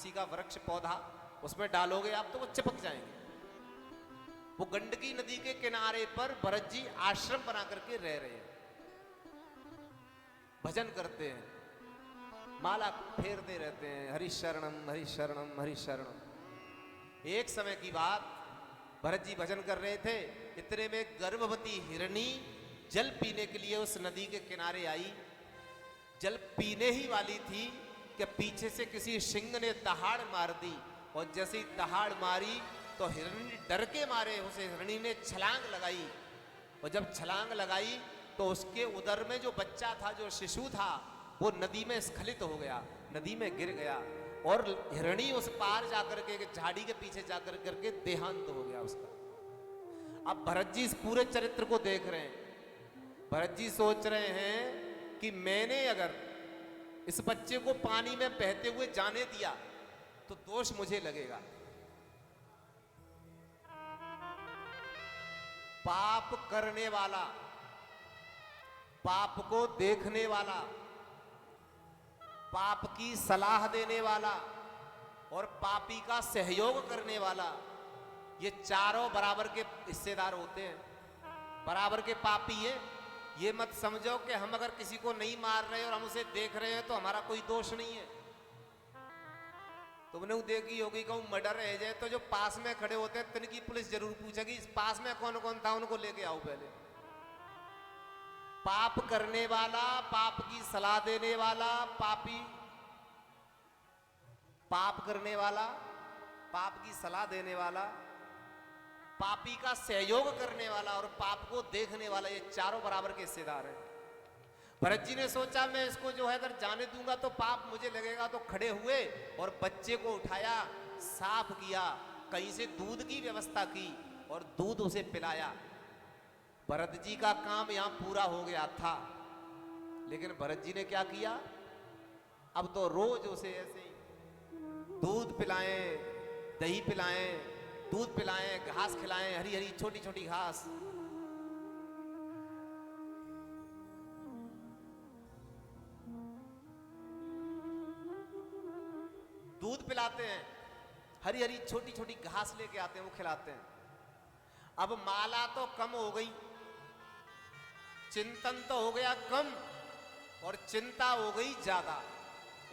किसी का वृक्ष पौधा उसमें डालोगे आप तो वो चिपक जाएंगे। वो गंडकी नदी के किनारे पर भरत जी आश्रम बना करके रह रहे हैं, भजन करते हैं, माला फेरते रहते हैं, हरि शरणम हरि शरणम हरि शरणम। एक समय की बात, भरत जी भजन कर रहे थे, इतने में गर्भवती हिरणी जल पीने के लिए उस नदी के किनारे आई। जल पीने ही वाली थी कि पीछे से किसी सिंह ने दहाड़ मार दी, और जैसे ही दहाड़ मारी तो हिरणी डर के मारे उसे हिरणी ने छलांग लगाई, और जब छलांग लगाई तो उसके उदर में जो बच्चा था, जो शिशु था, वो नदी में स्खलित हो गया, नदी में गिर गया, और हिरणी उस पार जाकर के झाड़ी के पीछे जाकर करके देहांत हो गया उसका। अब भरत जी इस पूरे चरित्र को देख रहे हैं। भरत जी सोच रहे हैं कि मैंने अगर इस बच्चे को पानी में बहते हुए जाने दिया तो दोष मुझे लगेगा। पाप करने वाला, पाप को देखने वाला, पाप की सलाह देने वाला और पापी का सहयोग करने वाला, ये चारों बराबर के हिस्सेदार होते हैं, बराबर के पापी है। ये मत समझो कि हम अगर किसी को नहीं मार रहे और हम उसे देख रहे हैं तो हमारा कोई दोष नहीं है। तुमने देखी होगी कहूं मर्डर रह जाए तो जो पास में खड़े होते हैं तिनकी पुलिस जरूर पूछेगी इस पास में कौन कौन था, उनको लेके आओ पहले। पाप करने वाला, पाप की सलाह देने वाला, पापी, पाप करने वाला, पाप की सलाह देने वाला, पापी का सहयोग करने वाला और पाप को देखने वाला, ये चारों बराबर के हिस्सेदार हैं। भरत जी ने सोचा मैं इसको जो है अगर जाने दूंगा तो पाप मुझे लगेगा, तो खड़े हुए और बच्चे को उठाया, साफ किया, कहीं से दूध की व्यवस्था की और दूध उसे पिलाया। भरत जी का काम यहां पूरा हो गया था, लेकिन भरत जी ने क्या किया, अब तो रोज उसे ऐसे ही दूध पिलाएं, दही पिलाएं, दूध पिलाएं, घास खिलाएं, हरी हरी छोटी छोटी घास। दूध पिलाते हैं, हरी हरी छोटी छोटी घास लेके आते हैं, वो खिलाते हैं। अब माला तो कम हो गई, चिंतन तो हो गया कम, और चिंता हो गई ज्यादा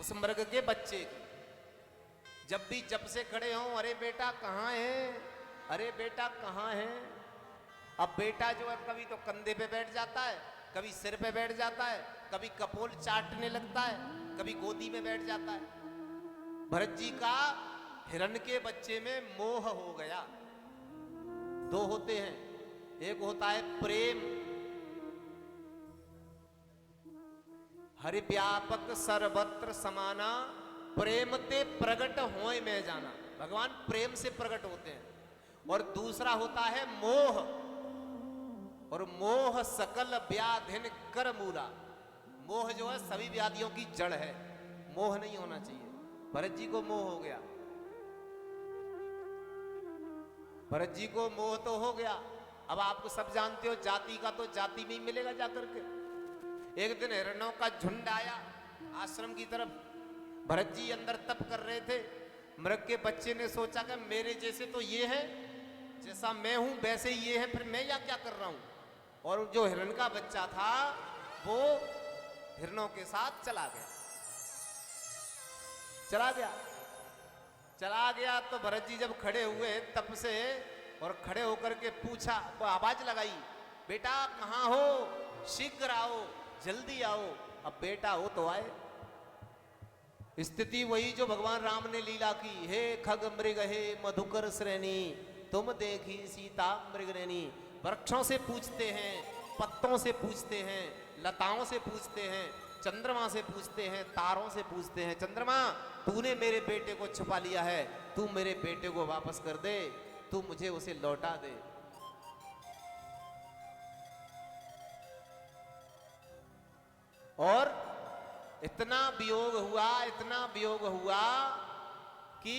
उस मृग के बच्चे की। जब भी जब से खड़े हों, अरे बेटा कहाँ है, अरे बेटा कहाँ है। अब बेटा जो है कभी तो कंधे पे बैठ जाता है, कभी सिर पे बैठ जाता है, कभी कपोल चाटने लगता है, कभी गोदी में बैठ जाता है। भरत जी का हिरण के बच्चे में मोह हो गया। दो होते हैं, एक होता है प्रेम, हरि व्यापक सर्वत्र समाना, प्रेम ते प्रगट होए में जाना। भगवान प्रेम से प्रकट होते हैं। और दूसरा होता है मोह, और मोह सकल व्याधिन कर मूला। मोह जो है सभी व्याधियों की जड़ है, मोह नहीं होना चाहिए। भरत जी को मोह हो गया, भरत जी को मोह तो हो गया। अब आपको सब जानते हो जाति का तो जाति में ही मिलेगा जाकर के। एक दिन हिरणों का झुंड आया आश्रम की तरफ, भरत जी अंदर तप कर रहे थे। मृग के बच्चे ने सोचा कि मेरे जैसे तो ये है, जैसा मैं हूं वैसे ही ये है, फिर मैं यहाँ क्या कर रहा हूं। और जो हिरण का बच्चा था वो हिरणों के साथ चला गया, चला गया, चला गया। तो भरत जी जब खड़े हुए तप से और खड़े होकर के पूछा, वो आवाज लगाई, बेटा कहाँ हो, शीघ्र आओ, जल्दी आओ। अब बेटा हो तो आए। स्थिति वही जो भगवान राम ने लीला की, हे खग मृग हे मधुकर श्रेणी, तुम देखी सीता मृगनैनी। वृक्षों से पूछते हैं, पत्तों से पूछते हैं, लताओं से पूछते हैं, चंद्रमा से पूछते हैं, तारों से पूछते हैं, चंद्रमा तूने मेरे बेटे को छुपा लिया है, तू मेरे बेटे को वापस कर दे, तू मुझे उसे लौटा दे। और इतना वियोग हुआ, इतना वियोग हुआ कि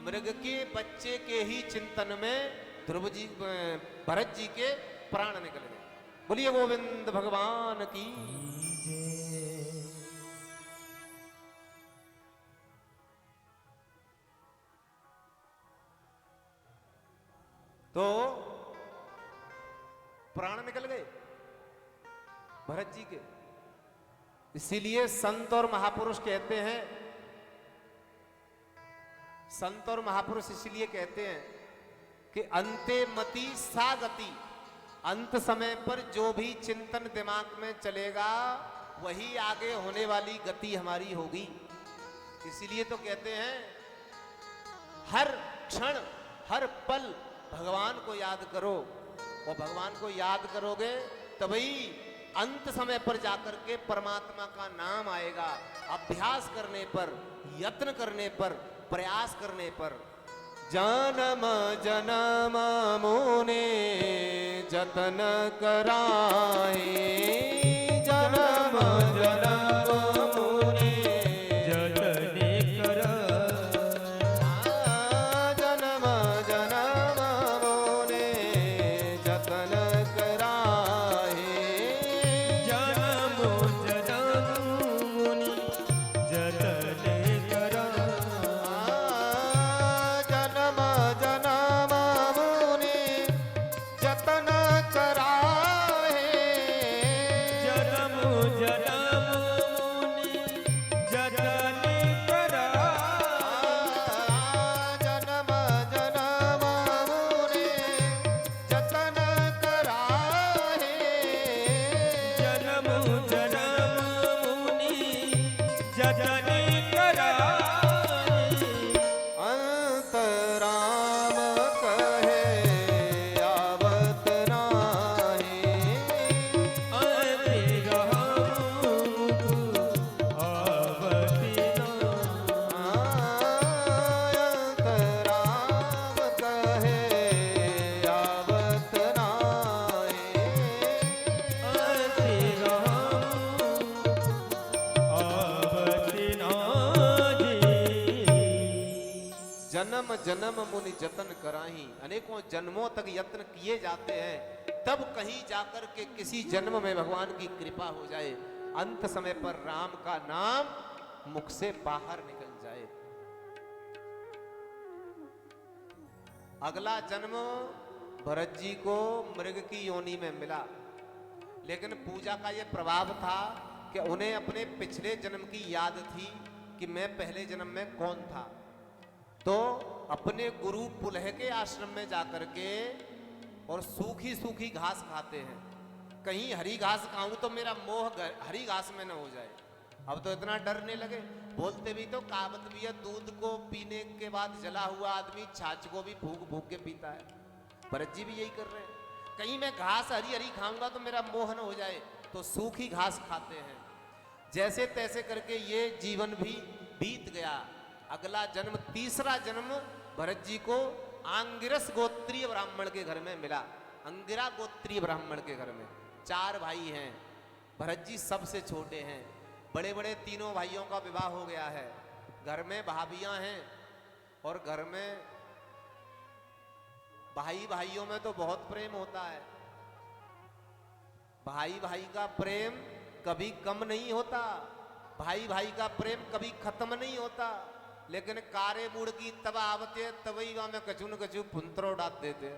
मृग के बच्चे के ही चिंतन में ध्रुव जी, भरत जी के प्राण निकल गए। बोलिए गोविंद भगवान की। तो प्राण निकल गए भरत जी के। इसीलिए संत और महापुरुष कहते हैं, संत और महापुरुष इसलिए कहते हैं कि अंते मति सा गति, अंत समय पर जो भी चिंतन दिमाग में चलेगा वही आगे होने वाली गति हमारी होगी। इसीलिए तो कहते हैं हर क्षण हर पल भगवान को याद करो, और भगवान को याद करोगे तभी अंत समय पर जाकर के परमात्मा का नाम आएगा। अभ्यास करने पर, यत्न करने पर, प्रयास करने पर। जन्म जन्म मुने जतन कराए, जन्म जन्म मुने जतन कराए, जन्म जन्म मुने जतन कराए, जन्म जन्म मुनि जतन जन्म जन्म मुनि जतन कराही। अनेकों जन्मों तक यत्न किए जाते हैं, तब कहीं जाकर के किसी जन्म में भगवान की कृपा हो जाए, अंत समय पर राम का नाम मुख से बाहर निकल जाए। अगला जन्म भरत जी को मृग की योनि में मिला, लेकिन पूजा का यह प्रभाव था कि उन्हें अपने पिछले जन्म की याद थी कि मैं पहले जन्म में कौन था। तो अपने गुरु पुलह के आश्रम में जाकर के और सूखी सूखी घास खाते हैं। कहीं हरी घास खाऊं तो मेरा मोह हरी घास में न हो जाए। अब तो इतना डरने लगे, बोलते भी तो कहावत भी है, दूध को पीने के बाद जला हुआ आदमी छाछ को भी भूख भूख के पीता है। भरत जी भी यही कर रहे हैं, कहीं मैं घास हरी हरी खाऊंगा तो मेरा मोह न हो जाए, तो सूखी घास खाते हैं। जैसे तैसे करके ये जीवन भी बीत गया। अगला जन्म, तीसरा जन्म भरत जी को आंगिरस गोत्रीय ब्राह्मण के घर में मिला। अंगिरा गोत्रीय ब्राह्मण के घर में 4 भाई हैं, भरत जी सबसे छोटे हैं। बड़े बड़े तीनों भाइयों का विवाह हो गया है, घर में भाभियां हैं, और घर में भाई भाइयों में तो बहुत प्रेम होता है। भाई भाई का प्रेम कभी कम नहीं होता, भाई भाई का प्रेम कभी खत्म नहीं होता। लेकिन कारे मुड़ की तब आवते तबई में कछु न कछु पुंतरो डाल देते।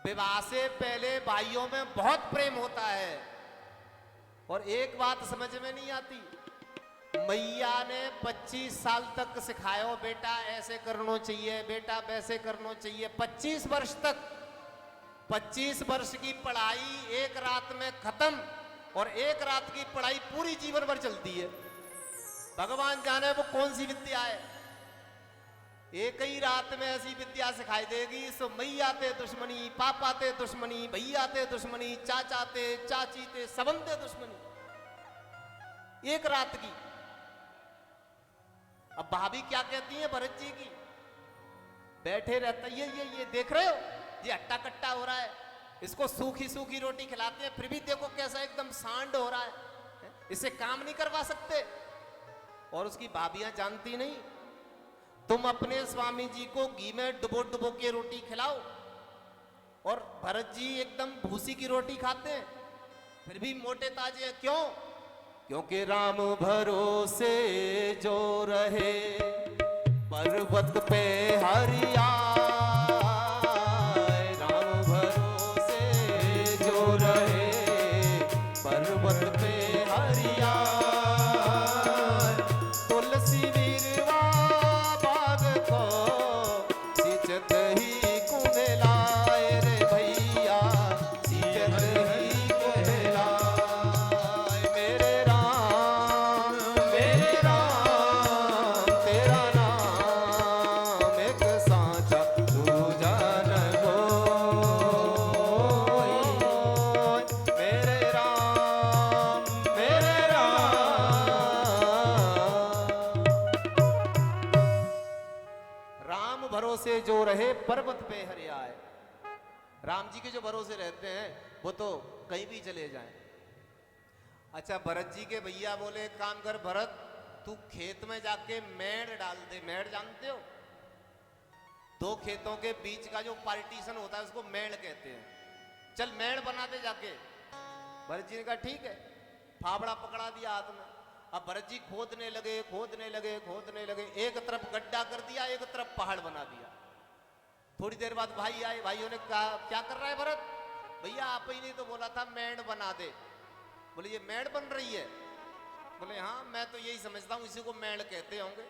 विवाह से पहले भाइयों में बहुत प्रेम होता है, और एक बात समझ में नहीं आती, मैया ने 25 साल तक सिखायो, बेटा ऐसे करना चाहिए, बेटा वैसे करना चाहिए। 25 वर्ष तक, 25 वर्ष की पढ़ाई एक रात में खत्म, और एक रात की पढ़ाई पूरी जीवन भर चलती है। भगवान जाने वो कौन सी विद्या है, एक ही रात में ऐसी विद्या सिखाई देगी। सो मैया ते दुश्मनी, पापा ते दुश्मनी, भैया ते दुश्मनी, चाचा ते, चाची ते, सबंते दुश्मनी, एक रात की। अब भाभी क्या कहती है भरत जी की, बैठे रहता, ये देख रहे हो, ये हट्टा कट्टा हो रहा है, इसको सूखी सूखी रोटी खिलाते हैं, फिर भी देखो कैसा एकदम सांड हो रहा है, इसे काम नहीं करवा सकते। और उसकी भाभियां जानती नहीं, तुम अपने स्वामी जी को घी में डुबो डुबो के रोटी खिलाओ, और भरत जी एकदम भूसी की रोटी खाते हैं, फिर भी मोटे ताजे हैं। क्यों? क्योंकि राम भरोसे जो रहे, पर्वत पे हरिया भरोसे जो रहे पर्वत पे हरियाए। राम जी के जो भरोसे रहते हैं वो तो कहीं भी चले जाएं। अच्छा, भरत जी के भैया बोले काम कर भरत, तू खेत में जाके मेड़ डाल दे। मेड़ जानते हो? दो खेतों के बीच का जो पार्टीशन होता है उसको मेड़ कहते हैं। चल मेड़ बना दे जाके। भरत जी ने कहा ठीक है। फावड़ा पकड़ा दिया हाथ में। अब भरत जी खोदने लगे खोदने लगे खोदने लगे। एक तरफ गड्ढा कर दिया, एक तरफ पहाड़ बना दिया। थोड़ी देर बाद भाई आए। भाइयों ने कहा क्या कर रहा है भरत? भैया आप ही ने तो बोला था मेड़ बना दे। बोले ये मेड़ बन रही है? बोले हाँ, मैं तो यही समझता हूँ, इसी को मेड़ कहते होंगे।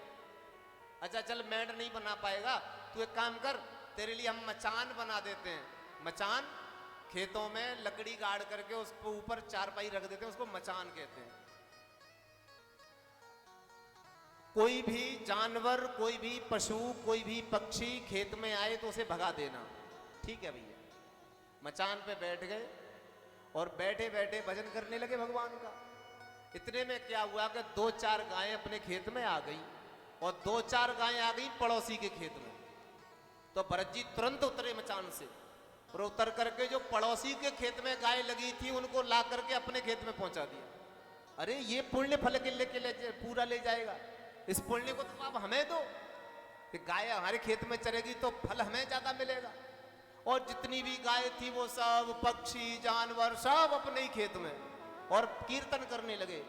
अच्छा चल, मेड़ नहीं बना पाएगा, तू एक काम कर, तेरे लिए हम मचान बना देते हैं। मचान, खेतों में लकड़ी गाड़ करके उसको ऊपर चारपाई रख देते हैं, उसको मचान कहते हैं। कोई भी जानवर, कोई भी पशु, कोई भी पक्षी खेत में आए तो उसे भगा देना। ठीक है भैया। मचान पे बैठ गए और बैठे बैठे भजन करने लगे भगवान का। इतने में क्या हुआ कि 2-4 गायें अपने खेत में आ गई और 2-4 गायें आ गई पड़ोसी के खेत में। तो भरत जी तुरंत उतरे मचान से और उतर करके जो पड़ोसी के खेत में गाय लगी थी उनको ला करके अपने खेत में पहुंचा दिया। अरे ये पुण्य फल के लेके पूरा ले जाएगा, इस पुण्य को तो आप हमें दो कि गाय हमारे खेत में चरेगी तो फल हमें ज्यादा मिलेगा। और जितनी भी गाय थी वो सब पक्षी जानवर सब अपने ही खेत में, और कीर्तन करने लगे।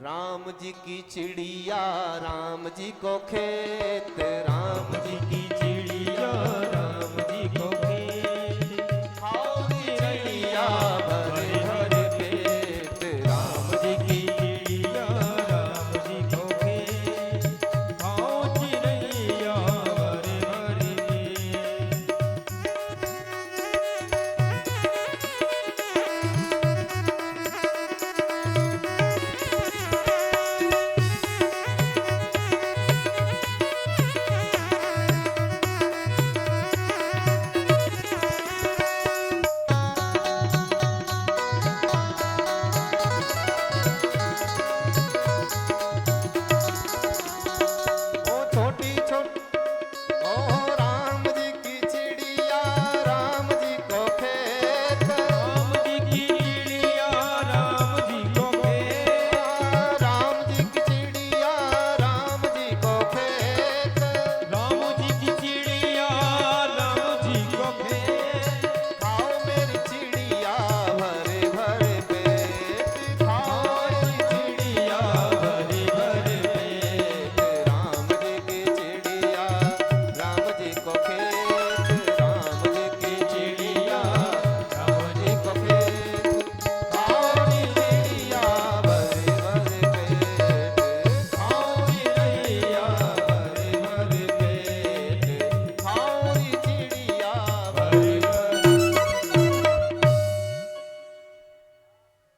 राम जी की चिड़िया राम जी को खेत, राम जी की चिड़िया राम जी को खेत, खाओ चिड़िया भरे भरे पेट। राम जी की चिड़िया राम जी को खेत, खाओ चिड़िया भरे भरे पेट।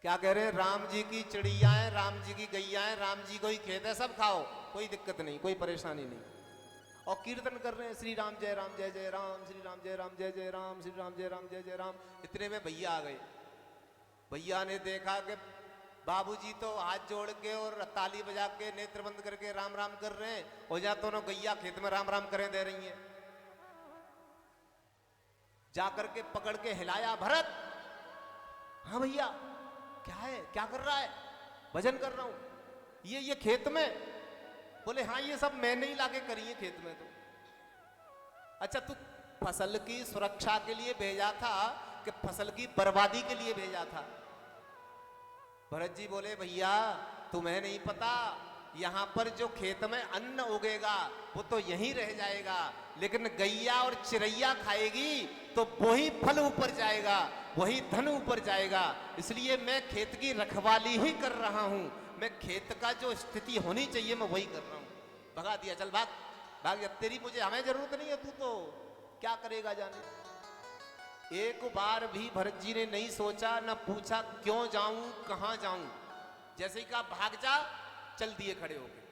क्या कह रहे हैं? राम जी की चिड़ियाएं, राम जी की गैयाएं, राम जी को ही खेत है, सब खाओ, कोई दिक्कत नहीं, कोई परेशानी नहीं। और कीर्तन कर रहे हैं श्री राम जय राम जय जय राम, श्री राम जय राम जय जय राम, श्री राम जय राम जय जय राम। इतने में भैया आ गए। भैया ने देखा कि बाबूजी तो हाथ जोड़ के और ताली बजा के नेत्र बंद करके राम राम कर रहे हैं, और या दोनों गैया खेत में राम राम करे दे रही हैं। जाकर के पकड़ के हिलाया, भरत हाँ भैया क्या है, क्या कर रहा है? भजन कर रहा हूं। ये खेत में? बोले हाँ ये सब मैंने ही लाके करी है खेत में। तो अच्छा, तू फसल की सुरक्षा के लिए भेजा था कि फसल की बर्बादी के लिए भेजा था? भरत जी बोले भैया तुम्हें नहीं पता, यहां पर जो खेत में अन्न उगेगा वो तो यहीं रह जाएगा, लेकिन गैया और चिड़ैया खाएगी तो वही फल ऊपर जाएगा, वही धन ऊपर जाएगा। इसलिए मैं खेत की रखवाली ही कर रहा हूं, मैं खेत का जो स्थिति होनी चाहिए मैं वही कर रहा हूं। भगा दिया, चल भाग भाग, जब तेरी मुझे हमें जरूरत नहीं है, तू तो क्या करेगा जाने। एक बार भी भरत जी ने नहीं सोचा, न पूछा क्यों जाऊं कहां जाऊं, जैसे ही कहा भाग जा, चल दिए खड़े होके।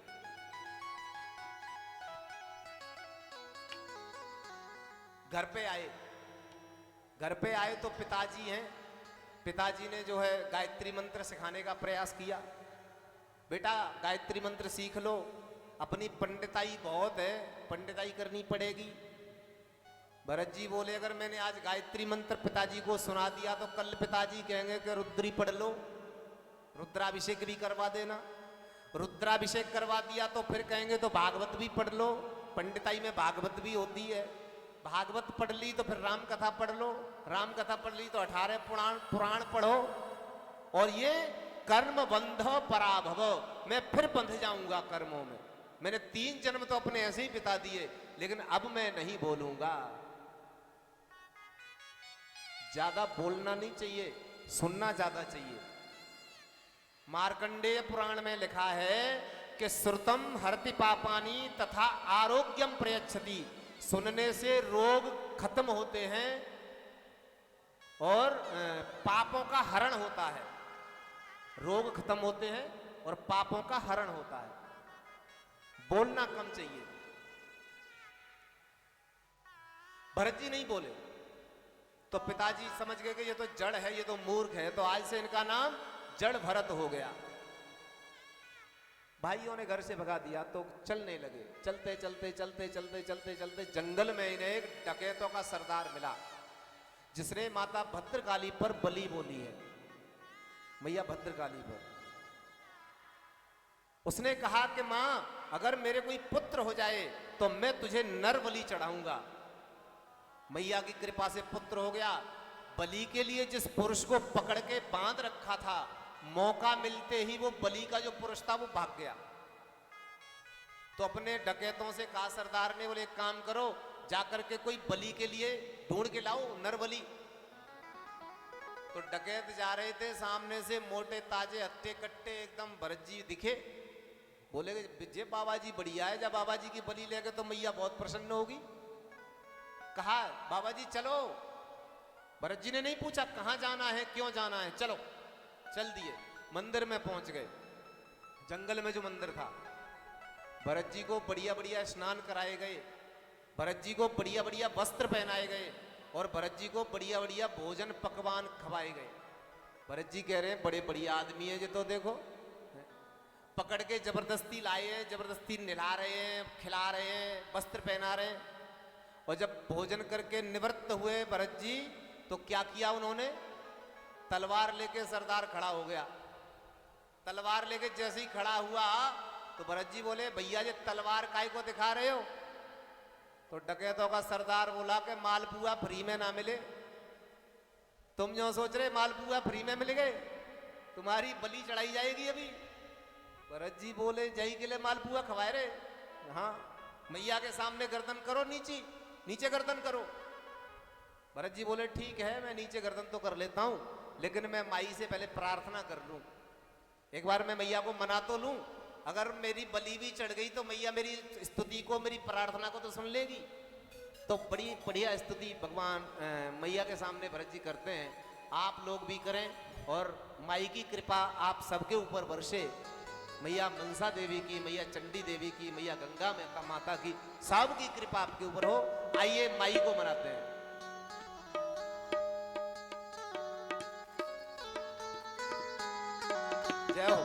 घर पे आए, घर पे आए तो पिताजी हैं, पिताजी ने जो है गायत्री मंत्र सिखाने का प्रयास किया। बेटा गायत्री मंत्र सीख लो, अपनी पंडिताई बहुत है, पंडिताई करनी पड़ेगी। भरत जी बोले अगर मैंने आज गायत्री मंत्र पिताजी को सुना दिया तो कल पिताजी कहेंगे कि रुद्री पढ़ लो, रुद्राभिषेक भी करवा देना। रुद्राभिषेक करवा दिया तो फिर कहेंगे तो भागवत भी पढ़ लो, पंडिताई में भागवत भी होती है। भागवत पढ़ ली तो फिर राम कथा पढ़ लो, राम कथा पढ़ ली तो 18 पुराण पढ़ो। और ये कर्म बंध पराभव, मैं फिर बंध जाऊंगा कर्मों में। मैंने 3 जन्म तो अपने ऐसे ही बिता दिए, लेकिन अब मैं नहीं बोलूंगा। ज्यादा बोलना नहीं चाहिए, सुनना ज्यादा चाहिए। मार्कंडेय पुराण में लिखा है कि श्रुतम हरति पापानी तथा आरोग्यम प्रयच्छति। सुनने से रोग खत्म होते हैं और पापों का हरण होता है। रोग खत्म होते हैं और पापों का हरण होता है। बोलना कम चाहिए। भरत जी नहीं बोले तो पिताजी समझ गए कि ये तो जड़ है, ये तो मूर्ख है, तो आज से इनका नाम जड़ भरत हो गया। भाइयों ने घर से भगा दिया तो चलने लगे। चलते चलते चलते चलते चलते चलते जंगल में इन्हें एक डकैतों का सरदार मिला, जिसने माता भद्रकाली पर बलि बोली है, मैया भद्रकाली पर। उसने कहा कि मां अगर मेरे कोई पुत्र हो जाए तो मैं तुझे नर बलि चढ़ाऊंगा। मैया की कृपा से पुत्र हो गया। बलि के लिए जिस पुरुष को पकड़ के बांध रखा था, मौका मिलते ही वो बलि का जो पुरुष था वो भाग गया। तो अपने डकैतों से कहा सरदार ने, बोले एक काम करो, जाकर के कोई बलि के लिए ढूंढ के लाओ, नर बलि। तो डकैत जा रहे थे, सामने से मोटे ताजे हत्ते कट्टे एकदम भरत जी दिखे। बोले जे बाबा जी बढ़िया है, जब बाबा जी की बलि लेके तो मैया बहुत प्रसन्न होगी। कहा बाबा जी चलो। भरत जी ने नहीं पूछा कहां जाना है, क्यों जाना है, चलो। चल दिए। मंदिर में पहुंच गए। जंगल में जो मंदिर था, भरत जी को बढ़िया बढ़िया स्नान कराए गए, भरत जी को बढ़िया बढ़िया वस्त्र पहनाए गए और भरत जी को बढ़िया बढ़िया भोजन पकवान खवाए गए। भरत जी कह रहे हैं बड़े बढ़िया आदमी है, जो तो देखो पकड़ के जबरदस्ती लाए हैं, जबरदस्ती नहला रहे हैं, खिला रहे हैं, वस्त्र पहना रहे हैं। और जब भोजन करके निवृत्त हुए भरत जी, तो क्या किया उन्होंने, तलवार लेके सरदार खड़ा हो गया। तलवार लेके जैसे ही खड़ा हुआ तो भरत जी बोले भैया ये तलवार काय को दिखा रहे हो। तो डकैतों का सरदार बोला कि मालपुआ फ्री में ना मिले, तुम जो सोच रहे मालपुआ फ्री में मिल गए, तुम्हारी बलि चढ़ाई जाएगी अभी। भरत जी बोले जय के लिए मालपुआ खवाए रहे, हाँ मैया के सामने गर्दन करो, नीचे नीचे गर्दन करो। भरत जी बोले ठीक है मैं नीचे गर्दन तो कर लेता हूं, लेकिन मैं माई से पहले प्रार्थना कर लूं, एक बार मैं मैया को मना तो लूं। अगर मेरी बलि भी चढ़ गई तो मैया मेरी स्तुति को, मेरी प्रार्थना को तो सुन लेगी। तो बड़ी बढ़िया स्तुति भगवान मैया के सामने भरत जी करते हैं। आप लोग भी करें और माई की कृपा आप सबके ऊपर बरसे। मैया मनसा देवी की, मैया चंडी देवी की, मैया गंगा माता की, सब की कृपा आपके ऊपर हो। आइए माई को मनाते हैं। जय हो।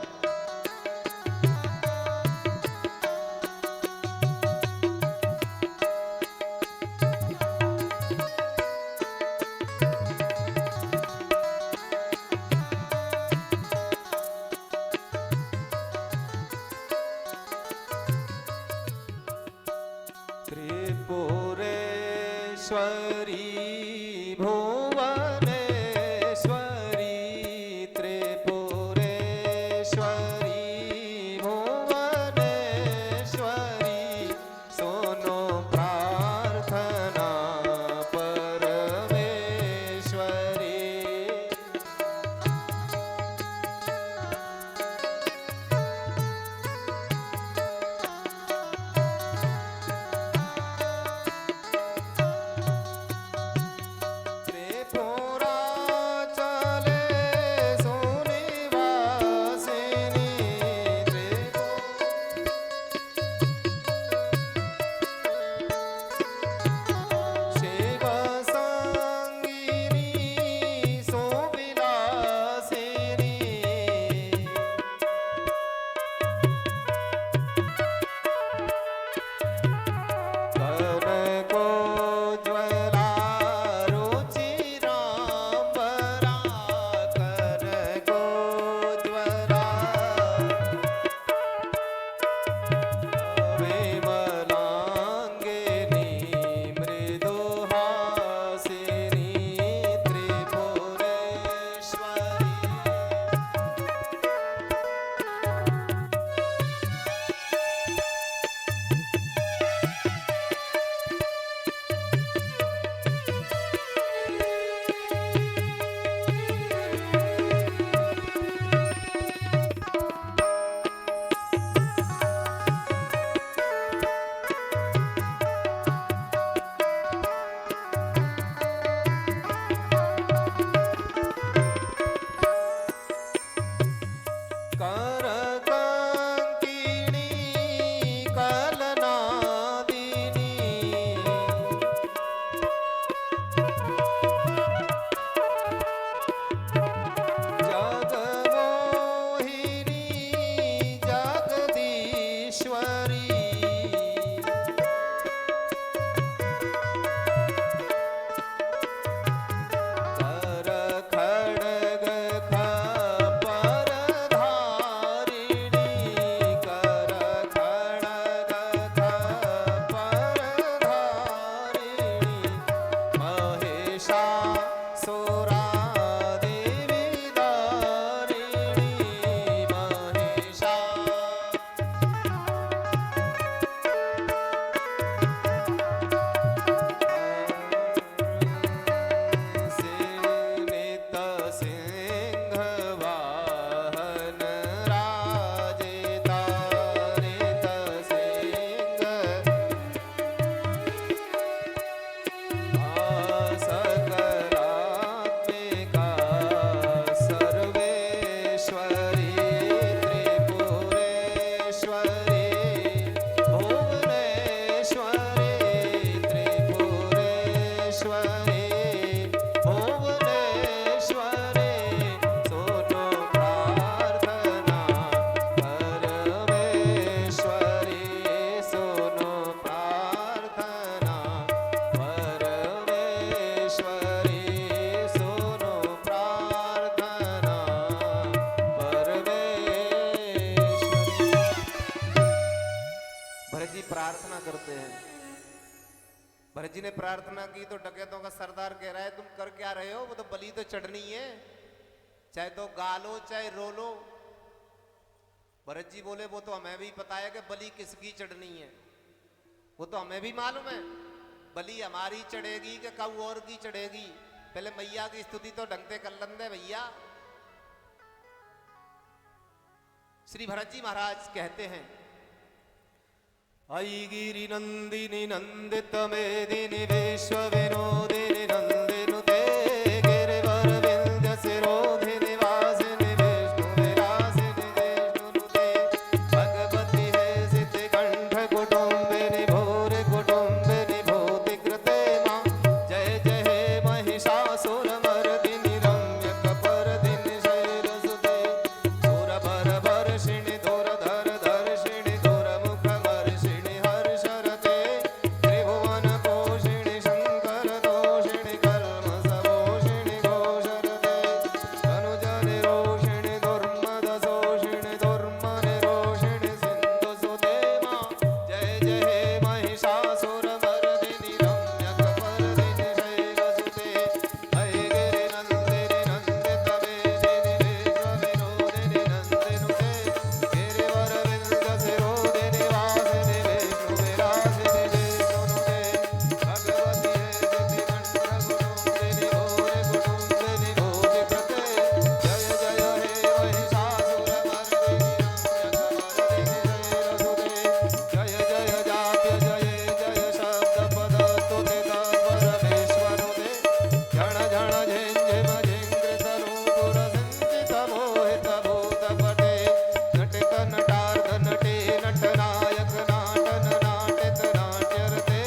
त्रिपुरेश्वरी भुवनेश्वरी, त्रिपुरेश्वरी भुवनेश्वरी, सुनो प्रार्थना परमेश्वरी। भरत जी प्रार्थना करते हैं। भरत जी ने प्रार्थना की तो डकैतों का सरदार कह रहा है तुम कर क्या रहे हो, वो तो बलि तो चढ़नी है, चाहे तो गालो चाहे रोलो। भरत जी बोले वो तो हमें भी पता है कि बलि किसकी चढ़नी है, वो तो हमें भी मालूम है, बलि हमारी चढ़ेगी कि कऊ और की चढ़ेगी, पहले मैया की स्तुति तो ढंग से कर लंदे भैया। श्री भरत जी महाराज कहते हैं अयि गिरि नंदिनी नंदित मेदिनी विश्व विनोदिनी नंदिनुते गिरिवर विंध्य शिरोधिनी वासिनी विष्णु विलासिनी विष्णुनुते भगवती हे सिद्धि कंठ कुटुंबिनी भूरि कुटुंबिनी भूतिकृते मां जय जय हे महिषासुर मर्दिनी रम्य कपर्दिनी शैलसुते सुरभर वर्षिणि धुरधर दर्शिणि दुरमुख वर्षिणि हर्षरते त्रिभुवन पोषिणि शंकर दोषिणि कल्मषमोषिणि घोषरते तनुजनि रोषिणि दुर्मद शोषिणि दुर्मनि रोषिणि सिन्धुसुते मां जय जय हे महिषासुरमर्दिनि रम्यकपर्दिनि शैलसुते अयि गिरिनन्दिनि नन्दितमेदिनि विश्वविनोदिनि नन्दिनुते गिरिवरविन्दशिरोधिनि वासिनि विष्णुविलासिनि विष्णुनुते भगवति हे सिद्धिकण्ठकुटुम्बिनि भूरि कुटुम्बिनि भूतिकृते जय जय हे महिषासुरमर्दिनि रम्यकपर्दिनि शैलसुते जय जय जाप्य जय जय शब्दपदस्तुते तत्परमेश्वरुते झण झण झिंझिम झिंकृतनूपुरसिंचितमोहितभूतपटे नटित नटार्ध नटे नटनायक नाटन नाटित नाट्यरते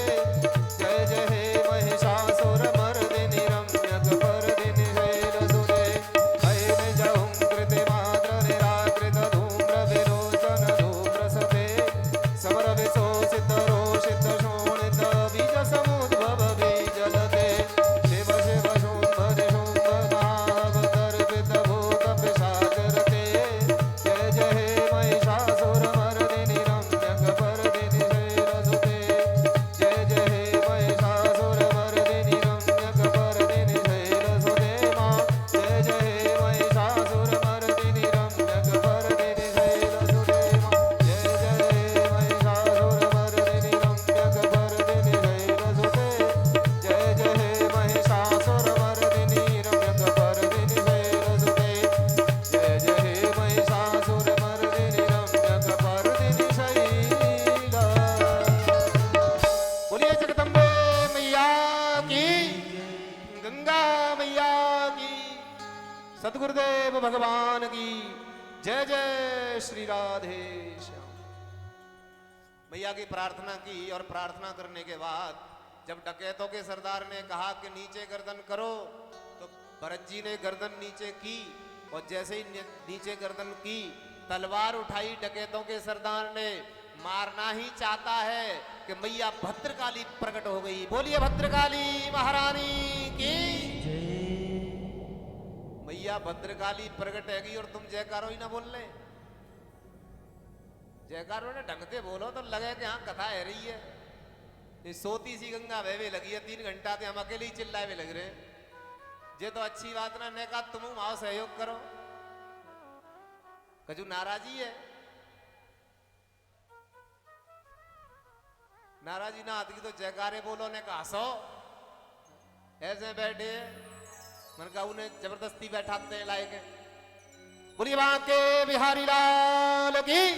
जय जय हे महिषासुरमर्दिनि रम्यकपर्दिनि शैलसुते अयि निजहुं कृतिमात्र निराकृत धूम्र विरोचन धूम्रसते समर विशोषित रोषित शोणित बीज समुद्भव बीजलते शिव शिव शुंभ निशुंभ महावतर्पित भूत पिशाचरते जय जय हे महिषासुरमर्दिनि रम्यकपर्दिनि शैलसुते जय जय हे महिषासुरमर्दिनि रम्यकपर्दिनि शैलसुते मां जय जय हे महिषासुरमर्दिनि रम्यकपर्दिनि शैलसुते मां जय जय हे महिषासुरमर्दिनि रम्यकपर्दिनि शैलसुते जय जय हे महिषासुरमर्दिनि रम्यकपर्दिनि शैलसुते जय जय हे महिषासुरमर्दिनि रम्यकपर्दिनि शैल बोलिए जगदम्बे मैया की, गंगा मैया की, सतगुरुदेव भगवान की जय जय श्री राधे श्याम। मैया की प्रार्थना की और प्रार्थना करने के बाद जब डकैतों के सरदार ने कहा कि नीचे गर्दन करो, तो भरत जी ने गर्दन नीचे की और जैसे ही नीचे गर्दन की तलवार उठाई डकैतों के सरदार ने, मारना ही चाहता है कि मैया भद्रकाली प्रकट हो गई। बोलिए भद्रकाली महारानी की। मैया भद्रकाली प्रकट हैगी और तुम जयकारो ही ना बोल ले, जयकारो ने ढंग से बोलो तो लगे कि हाँ कथा है रही है। ये सोती सी गंगा बहवे लगी है, 3 घंटा से हम अकेले ही चिल्लाए हुए लग रहे हैं। ये तो अच्छी बात ना, ने कहा तुम माओ सहयोग करो, कजू नाराजी है, नाराजी ना आती तो जयकारे बोलो, ने कहा हंसो, ऐसे बैठे मन का उन्हें जबरदस्ती बैठाते हैं लाए के। बोलिए वहां के बिहारी लाल की।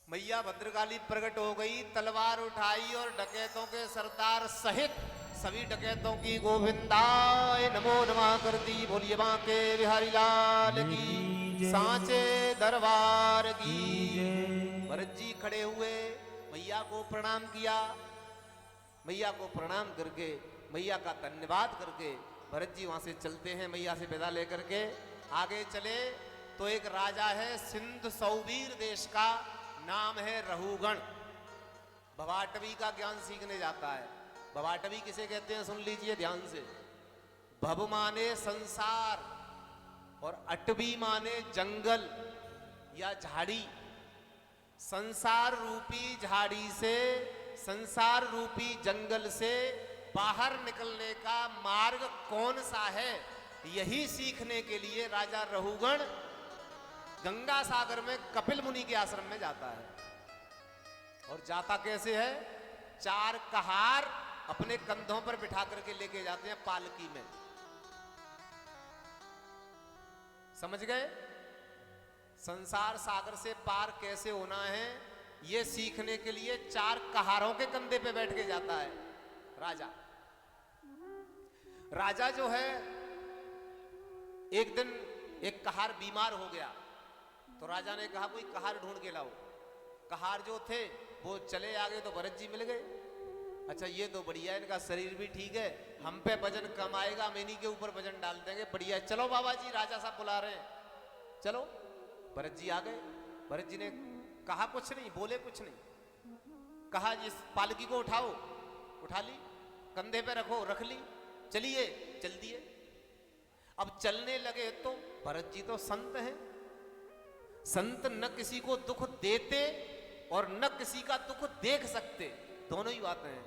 मैया भद्रकाली प्रकट हो गई, तलवार उठाई और डकैतों के सरदार सहित सभी डकैतों की गोविंदाय नमो नमः कर दी। बोलिए वहां के बिहारी लाल की, सांचे दरबार की। भरत जी खड़े हुए, मैया को प्रणाम किया, मैया को प्रणाम करके मैया का धन्यवाद करके भरत जी वहां से चलते हैं। मैया से विदा लेकर के आगे चले तो एक राजा है सिंध सौवीर देश का, नाम है रहुगण। भवाटवी का ज्ञान सीखने जाता है। भवाटवी किसे कहते हैं सुन लीजिए ध्यान से। भव माने संसार और अटवी माने जंगल या झाड़ी संसार रूपी झाड़ी से, संसार रूपी जंगल से बाहर निकलने का मार्ग कौन सा है, यही सीखने के लिए राजा रहुगण गंगा सागर में कपिल मुनि के आश्रम में जाता है। और जाता कैसे है? 4 कहार अपने कंधों पर बिठा करके लेके जाते हैं पालकी में। समझ गए? संसार सागर से पार कैसे होना है, यह सीखने के लिए 4 कहारों के कंधे पे बैठ के जाता है राजा। राजा जो है, एक दिन एक कहार बीमार हो गया, तो राजा ने कहा कोई कहार ढूंढ के लाओ। कहार जो थे वो चले आ गए, तो भरत जी मिल गए। अच्छा ये तो बढ़िया है, इनका शरीर भी ठीक है, हम पे वजन कम आएगा, हम इन्हीं के ऊपर वजन डाल देंगे, बढ़िया है। चलो बाबा जी, राजा साहब बुला रहे हैं, चलो। भरत जी आ गए। भरत जी ने कहा कुछ नहीं, बोले कुछ नहीं, कहा इस पालकी को उठाओ, उठा ली, कंधे पे रखो, रख ली, चलिए, चल दिए। अब चलने लगे तो भरत जी तो संत हैं, संत न किसी को दुख देते और न किसी का दुख देख सकते, दोनों ही बातें हैं।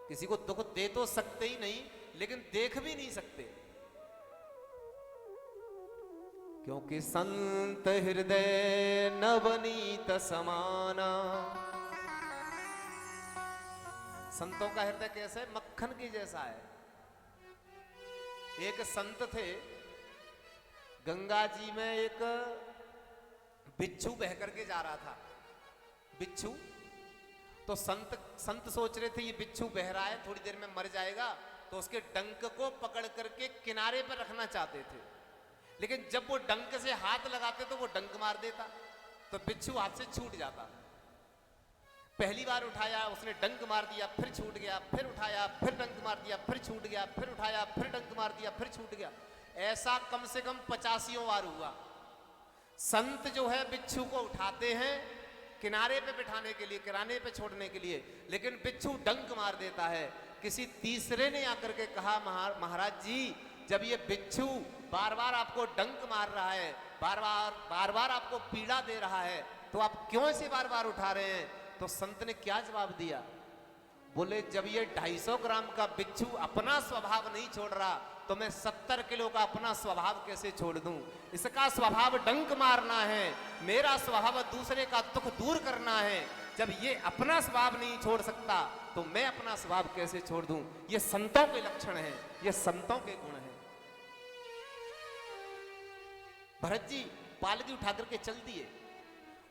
किसी को दुख दे तो सकते ही नहीं, लेकिन देख भी नहीं सकते, क्योंकि संत हृदय नवनीत समाना। संतों का हृदय कैसा है? मक्खन की जैसा है। एक संत थे, गंगा जी में एक बिच्छू बह करके जा रहा था। बिच्छू तो संत सोच रहे थे ये बिच्छू बह रहा है, थोड़ी देर में मर जाएगा, तो उसके डंक को पकड़ करके किनारे पर रखना चाहते थे। लेकिन जब वो डंक से हाथ लगाते तो वो डंक मार देता, तो बिच्छू हाथ से छूट जाता। पहली बार उठाया, उसने डंक मार दिया, फिर छूट गया, फिर उठाया, फिर डंक मार दिया, फिर छूट गया, फिर उठाया, फिर डंक मार दिया, फिर छूट गया। ऐसा कम से कम 85 बार हुआ। संत जो है बिच्छू को उठाते हैं किनारे पे बिठाने के लिए, किनारे पे छोड़ने के लिए, लेकिन बिच्छू डंक मार देता है। किसी तीसरे ने आकर के कहा, महाराज जी, जब ये बिच्छू बार बार आपको डंक मार रहा है, बार बार आपको पीड़ा दे रहा है, तो आप क्यों इसे बार बार उठा रहे हैं? तो संत ने क्या जवाब दिया? बोले जब ये 250 ग्राम का बिच्छू अपना स्वभाव नहीं छोड़ रहा, तो मैं 70 किलो का अपना स्वभाव कैसे छोड़ दूं? इसका स्वभाव डंक मारना है, मेरा स्वभाव दूसरे का दुख दूर करना है। जब ये अपना स्वभाव नहीं छोड़ सकता, तो मैं अपना स्वभाव कैसे छोड़ दूं? ये संतों के लक्षण हैं, ये संतों के गुण हैं। भरत जी पालकी उठा करके चल दिए,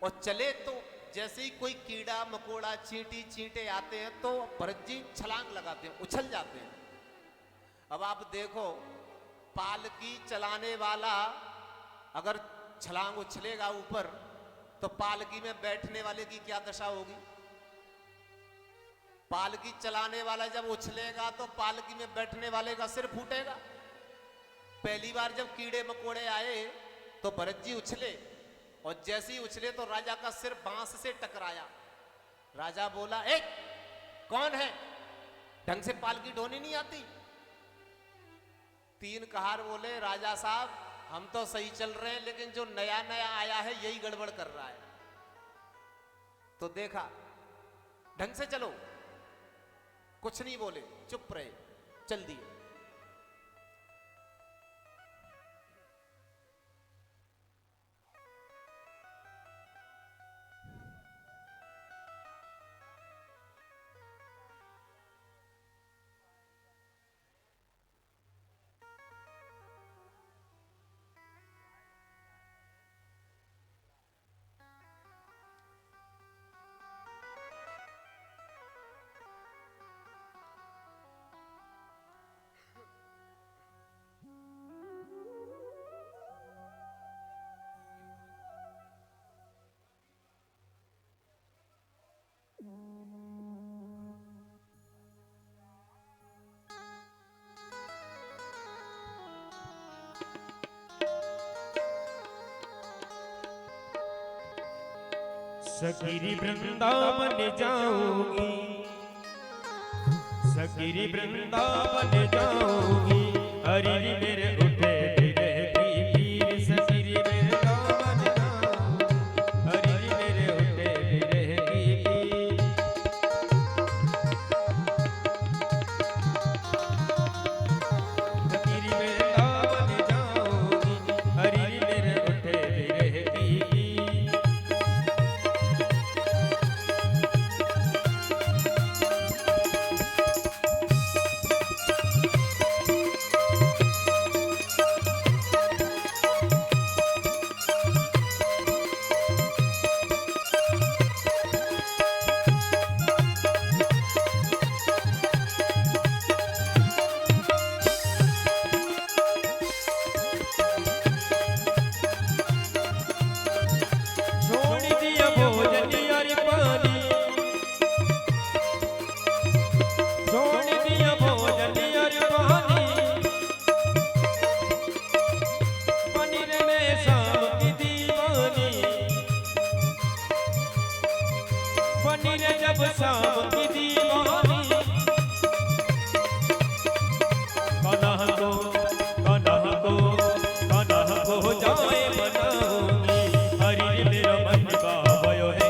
और चले तो जैसे ही कोई कीड़ा मकोड़ा चींटी चींटे आते हैं, तो भरत जी छलांग लगाते हैं, उछल जाते हैं। अब आप देखो, पालकी चलाने वाला अगर छलांग उछलेगा ऊपर, तो पालकी में बैठने वाले की क्या दशा होगी? पालकी चलाने वाला जब उछलेगा तो पालकी में बैठने वाले का सिर फूटेगा। पहली बार जब कीड़े मकोड़े आए तो भरत जी उछले, और जैसे ही उछले तो राजा का सिर बांस से टकराया। राजा बोला, ए कौन है, ढंग से पालकी ढोनी नहीं आती? 3 कहार बोले, राजा साहब हम तो सही चल रहे हैं, लेकिन जो नया नया आया है यही गड़बड़ कर रहा है। तो देखा, ढंग से चलो, कुछ नहीं बोले, चुप रहे, चल दिए। सगिरी वृंदावन जाऊंगी, सगिरी वृंदावन जाऊंगी, हरि मेरे उठे दिले की पीर। सगिरी वृंदावन जाऊंगी, हरि मेरे उठे बनी रे जब शाम की दीवानी कनह को जाए बनाऊंगी हरि मेरा मन गावयो है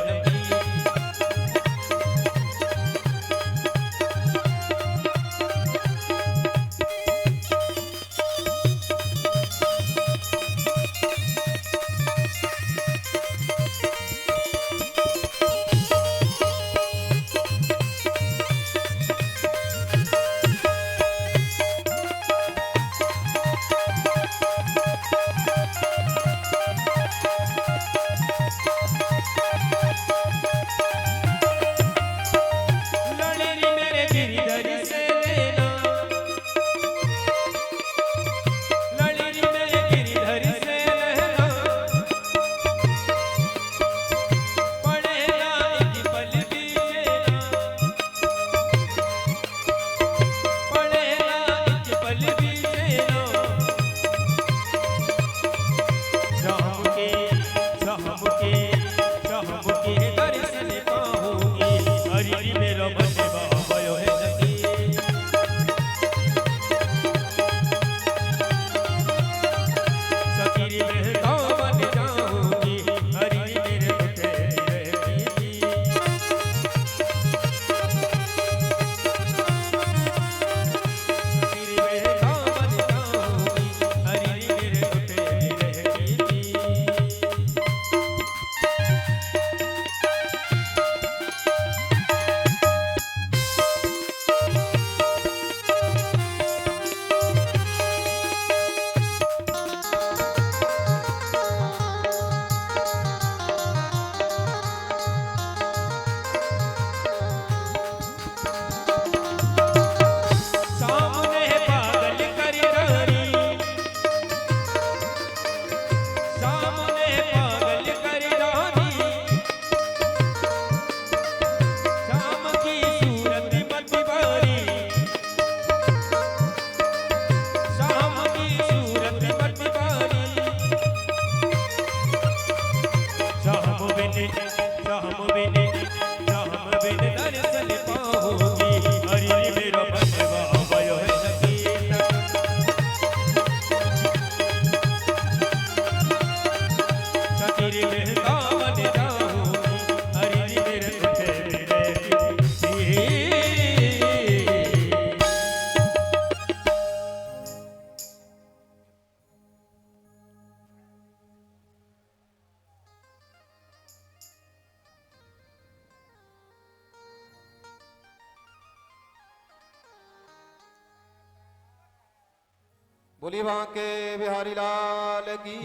बोली वहां के बिहारी लाल की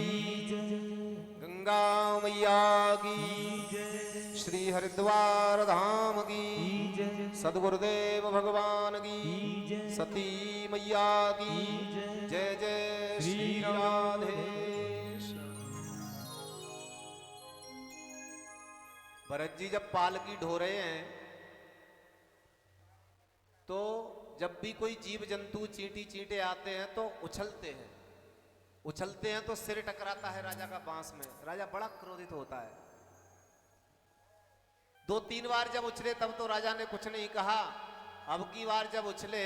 गंगा मैया की श्री हरिद्वार धाम की सदगुरुदेव भगवान की सती मैया की जय जय श्री राधे। भरत जी जब पालकी ढो रहे हैं तो जब भी कोई जीव जंतु चींटी चींटे आते हैं तो उछलते हैं तो सिर टकराता है राजा का बांस में। राजा बड़ा क्रोधित होता है। 2-3 बार जब उछले तब तो राजा ने कुछ नहीं कहा। अब की बार जब उछले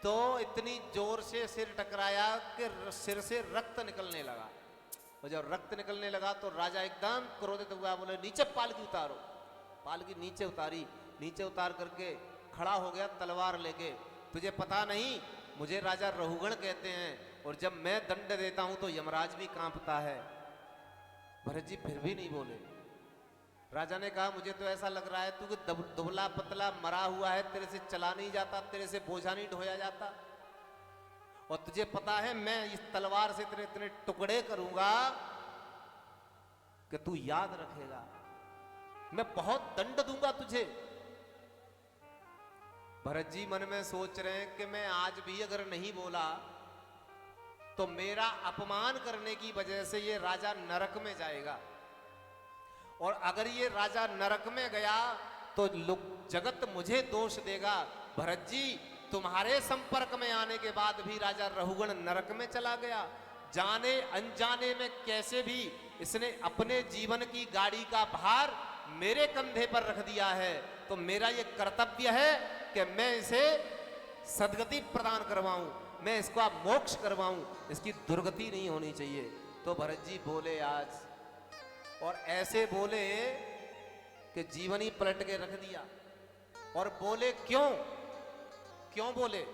तो इतनी जोर से सिर टकराया कि सिर से रक्त निकलने लगा। और जब रक्त निकलने लगा तो राजा एकदम क्रोधित हुआ, बोले नीचे पालकी उतारो। पालकी नीचे उतारी, नीचे उतार करके खड़ा हो गया तलवार लेके। तुझे पता नहीं मुझे राजा रहुगण कहते हैं और जब मैं दंड देता हूं तो यमराज भी कांपता है। भरत जी फिर भी नहीं बोले। राजा ने कहा मुझे तो ऐसा लग रहा है तू दुबला पतला मरा हुआ है, तेरे से चला नहीं जाता, तेरे से बोझा नहीं ढोया जाता। और तुझे पता है मैं इस तलवार से तेरे इतने टुकड़े करूंगा कि तू याद रखेगा, मैं बहुत दंड दूंगा तुझे। भरत जी मन में सोच रहे हैं कि मैं आज भी अगर नहीं बोला तो मेरा अपमान करने की वजह से ये राजा नरक में जाएगा, और अगर ये राजा नरक में गया तो जगत मुझे दोष देगा। भरत जी तुम्हारे संपर्क में आने के बाद भी राजा रहुगण नरक में चला गया। जाने अनजाने में कैसे भी इसने अपने जीवन की गाड़ी का भार मेरे कंधे पर रख दिया है, तो मेरा ये कर्तव्य है कि मैं इसे सदगति प्रदान करवाऊं, मैं इसको आप मोक्ष करवाऊं, इसकी दुर्गति नहीं होनी चाहिए। तो भरत जी बोले आज, और ऐसे बोले कि जीवन ही पलट के रख दिया। और बोले क्यों? क्यों बोले?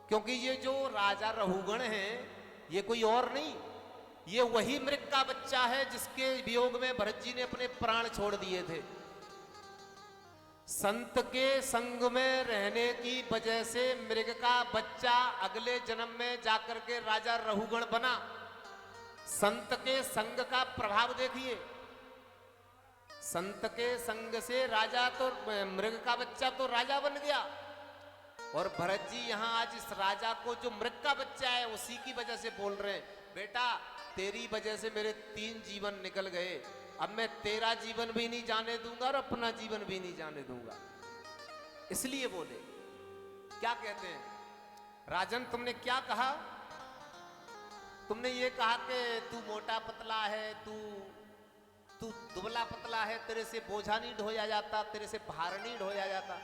क्योंकि ये जो राजा रहुगण हैं, ये कोई और नहीं, ये वही मृग का बच्चा है जिसके वियोग में भरत जी ने अपने प्राण छोड़ दिए थे। संत के संग में रहने की वजह से मृग का बच्चा अगले जन्म में जाकर के राजा रहुगण बना। संत के संग का प्रभाव देखिए, संत के संग से राजा तो मृग का बच्चा तो राजा बन गया। और भरत जी यहां आज इस राजा को जो मृग का बच्चा है उसी की वजह से बोल रहे हैं, बेटा तेरी वजह से मेरे 3 जीवन निकल गए, अब मैं तेरा जीवन भी नहीं जाने दूंगा और अपना जीवन भी नहीं जाने दूंगा। इसलिए बोले। क्या कहते हैं? राजन तुमने क्या कहा? तुमने ये कहा कि तू मोटा पतला है, तू दुबला पतला है, तेरे से बोझा नहीं ढोया जाता, तेरे से भार नहीं ढोया जाता।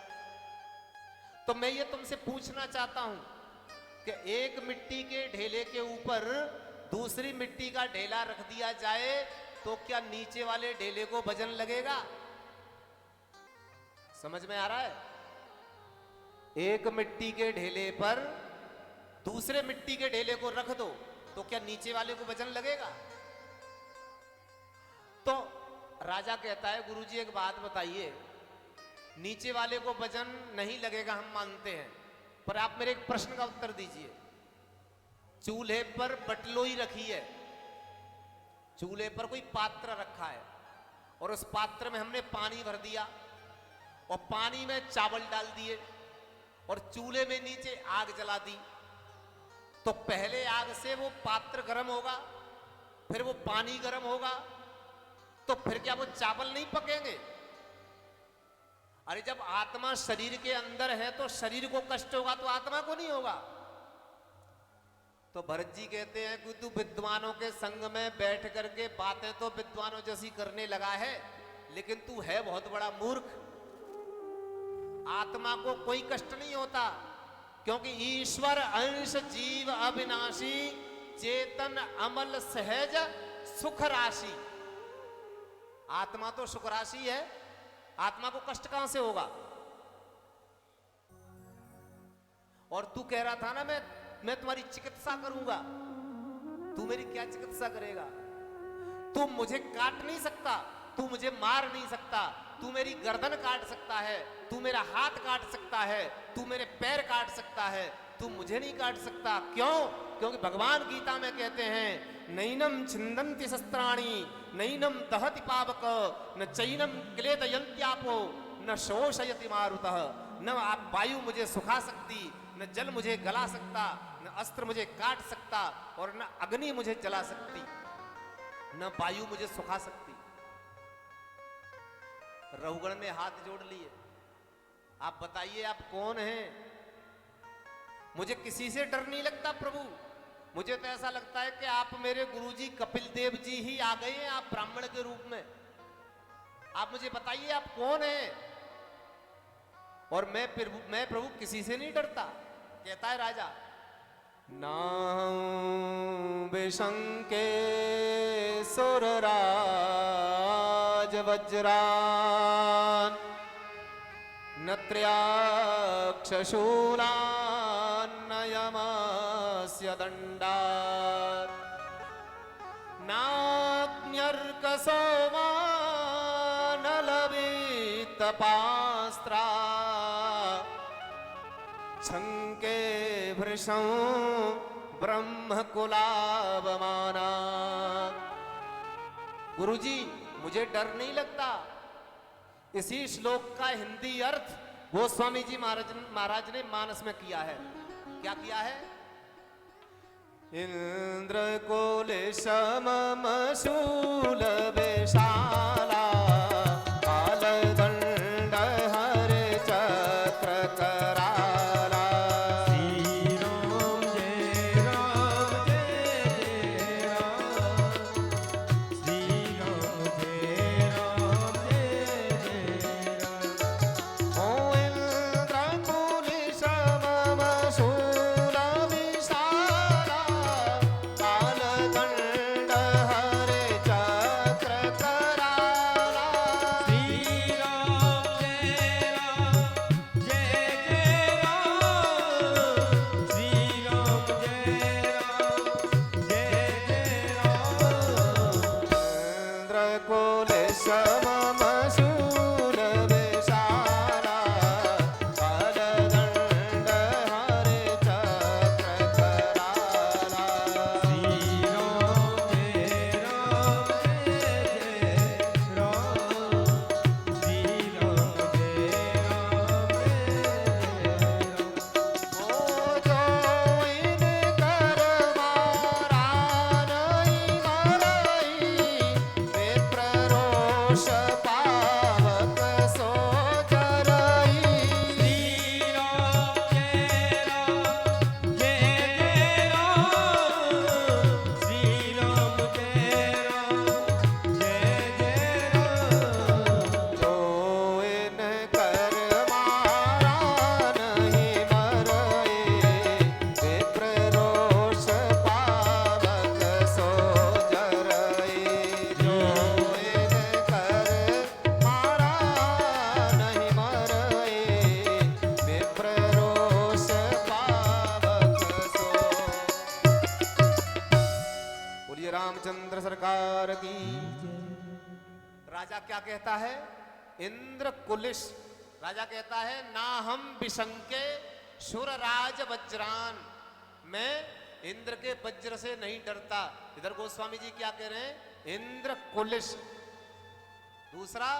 तो मैं ये तुमसे पूछना चाहता हूं कि एक मिट्टी के ढेले के ऊपर दूसरी मिट्टी का ढेला रख दिया जाए तो क्या नीचे वाले ढेले को वजन लगेगा? समझ में आ रहा है? एक मिट्टी के ढेले पर दूसरे मिट्टी के ढेले को रख दो तो क्या नीचे वाले को वजन लगेगा? तो राजा कहता है, गुरुजी एक बात बताइए, नीचे वाले को वजन नहीं लगेगा हम मानते हैं, पर आप मेरे एक प्रश्न का उत्तर दीजिए। चूल्हे पर बटलोई रखी है, चूल्हे पर कोई पात्र रखा है और उस पात्र में हमने पानी भर दिया और पानी में चावल डाल दिए और चूल्हे में नीचे आग जला दी, तो पहले आग से वो पात्र गर्म होगा, फिर वो पानी गर्म होगा, तो फिर क्या वो चावल नहीं पकेंगे? अरे जब आत्मा शरीर के अंदर है तो शरीर को कष्ट होगा तो आत्मा को नहीं होगा। तो भरत जी कहते हैं कि तू विद्वानों के संग में बैठ करके बातें तो विद्वानों जैसी करने लगा है, लेकिन तू है बहुत बड़ा मूर्ख। आत्मा को कोई कष्ट नहीं होता, क्योंकि ईश्वर अंश जीव अविनाशी चेतन अमल सहज सुख राशि। आत्मा तो सुख राशि है, आत्मा को कष्ट कहां से होगा? और तू कह रहा था ना मैं तुम्हारी चिकित्सा करूंगा, तू मेरी क्या चिकित्सा करेगा? तू मुझे काट नहीं सकता, तू मुझे मार नहीं सकता, तू मेरी गर्दन काट सकता है, तू मेरा हाथ काट सकता है, तू मेरे पैर काट सकता है, तू मुझे नहीं काट सकता। क्यों? क्योंकि भगवान गीता में कहते हैं, नैनम छिन्दन्ति शस्त्राणि नैनम दहति पावक न चैनम क्लेदयन्त्यापो न शोषयति मारुतः। न आप वायु मुझे सुखा सकती, न जल मुझे गला सकता, न अस्त्र मुझे काट सकता और न अग्नि मुझे जला सकती, न वायु मुझे सुखा सकती। रहुगण ने हाथ जोड़ लिए, आप बताइए आप कौन हैं? मुझे किसी से डर नहीं लगता प्रभु, मुझे तो ऐसा लगता है कि आप मेरे गुरुजी कपिल देव जी ही आ गए हैं, आप ब्राह्मण के रूप में। आप मुझे बताइए आप कौन हैं? और मैं प्रभु किसी से नहीं डरता। कहता है राजा, नाम विशंके सुरराज वज्रान नत्र्याक्षशूलान्नयमस्य दण्डात् नाग्न्यर्कसोमानलवित्तपास्त्रा छंके भृशं ब्रह्मकुलावमाना। गुरुजी मुझे डर नहीं लगता। इसी श्लोक का हिंदी अर्थ गोस्वामी जी महाराज ने मानस में किया है। क्या किया है? इंद्र कोले समम शूल विशाला कालदंड हर चक्र कराला। श्री राम जय राम जय जय राम, श्री राम जय राम जय राजा क्या कहता है? इंद्र कुलिश राजा कहता है ना हम विशंके सुरराज वज्रान, मैं इंद्र के वज्र से नहीं डरता। इधर गोस्वामी जी क्या कह रहे हैं? इंद्र कुलिश। दूसरा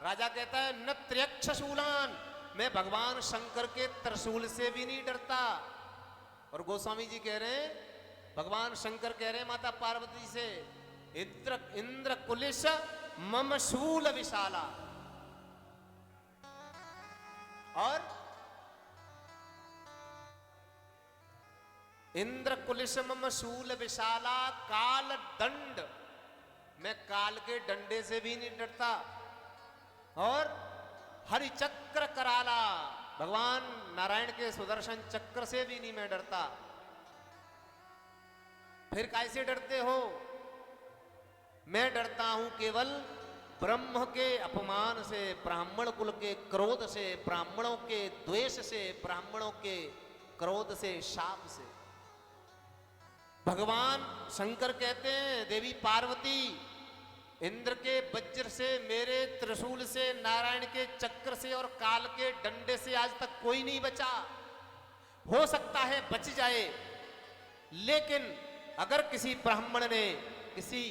राजा कहता है न त्र्यक्ष शूलान, मैं भगवान शंकर के त्रिशूल से भी नहीं डरता। और गोस्वामी जी कह रहे हैं, भगवान शंकर कह रहे हैं माता पार्वती से, इंद्र कुलिश मम शूल विशाला। और इंद्र कुलिश मम शूल विशाला काल दंड, मैं काल के डंडे से भी नहीं डरता। और हरि चक्र कराला, भगवान नारायण के सुदर्शन चक्र से भी नहीं मैं डरता। फिर कैसे डरते हो? मैं डरता हूं केवल ब्रह्म के अपमान से, ब्राह्मण कुल के क्रोध से, ब्राह्मणों के द्वेष से, ब्राह्मणों के क्रोध से, शाप से। भगवान शंकर कहते हैं देवी पार्वती इंद्र के वज्र से, मेरे त्रिशूल से, नारायण के चक्र से और काल के डंडे से आज तक कोई नहीं बचा। हो सकता है बच जाए, लेकिन अगर किसी ब्राह्मण ने, किसी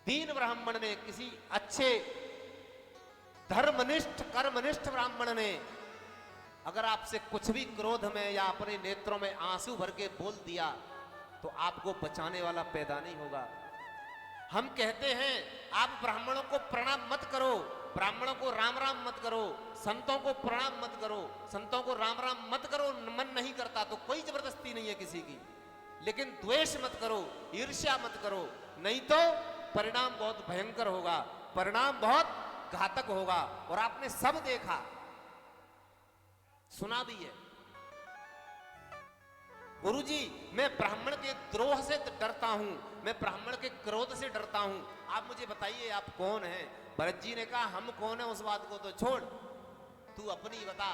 दीन ब्राह्मण ने, किसी अच्छे धर्मनिष्ठ कर्मनिष्ठ ब्राह्मण ने अगर आपसे कुछ भी क्रोध में या अपने नेत्रों में आंसू भर के बोल दिया तो आपको बचाने वाला पैदा नहीं होगा। हम कहते हैं आप ब्राह्मणों को प्रणाम मत करो, ब्राह्मणों को राम राम मत करो, संतों को प्रणाम मत करो, संतों को राम राम मत करो। मन नहीं करता तो कोई जबरदस्ती नहीं है किसी की, लेकिन द्वेष मत करो, ईर्ष्या मत करो, नहीं तो परिणाम बहुत भयंकर होगा, परिणाम बहुत घातक होगा। और आपने सब देखा, सुना भी है। गुरुजी मैं ब्राह्मण के द्रोह से डरता हूं, मैं ब्राह्मण के क्रोध से डरता हूं, आप मुझे बताइए आप कौन हैं? भरत जी ने कहा हम कौन है उस बात को तो छोड़, तू अपनी बता।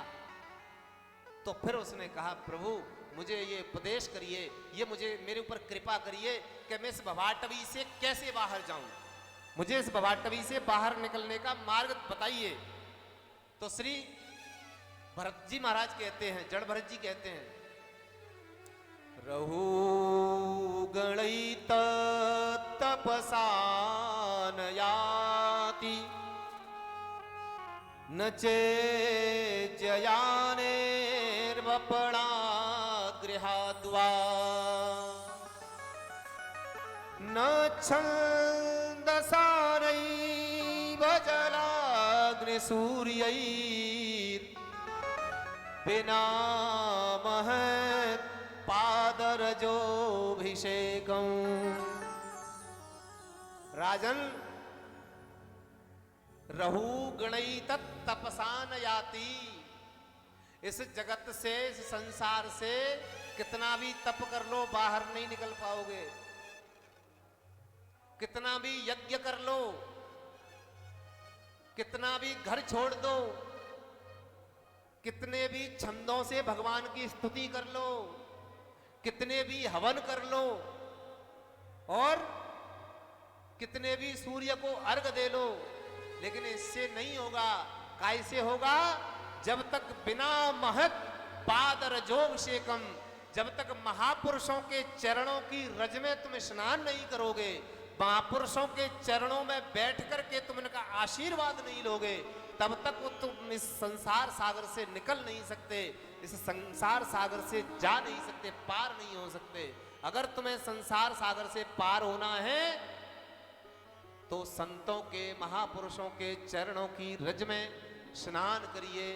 तो फिर उसने कहा प्रभु मुझे ये उपदेश करिए, ये मुझे मेरे ऊपर कृपा करिए कि मैं इस भवाटवी से कैसे बाहर जाऊं, मुझे इस भवाटवी से बाहर निकलने का मार्ग बताइए। तो श्री भरत जी महाराज कहते हैं, जड़ भरत जी कहते हैं, रहु गणित तपसान याति न चे जयाने वपणा गृहाद्वा न छन्दसानैव जलाग्निसूर्यैर् बिना महत् पादरजोभिषेकम्। राजन रहु गणित तपसान याति, इस जगत से, इस संसार से कितना भी तप कर लो बाहर नहीं निकल पाओगे, कितना भी यज्ञ कर लो, कितना भी घर छोड़ दो, कितने भी छंदों से भगवान की स्तुति कर लो, कितने भी हवन कर लो और कितने भी सूर्य को अर्घ दे लो, लेकिन इससे नहीं होगा। कैसे होगा? जब तक बिना महत पादरजोभिषेकम, जब तक महापुरुषों के चरणों की रज में तुम स्नान नहीं करोगे, महापुरुषों के चरणों में बैठ करके तुम इनका आशीर्वाद नहीं लोगे, तब तक वो तुम इस संसार सागर से निकल नहीं सकते, इस संसार सागर से जा नहीं सकते, पार नहीं हो सकते। अगर तुम्हें संसार सागर से पार होना है तो संतों के, महापुरुषों के चरणों की रज में स्नान करिए,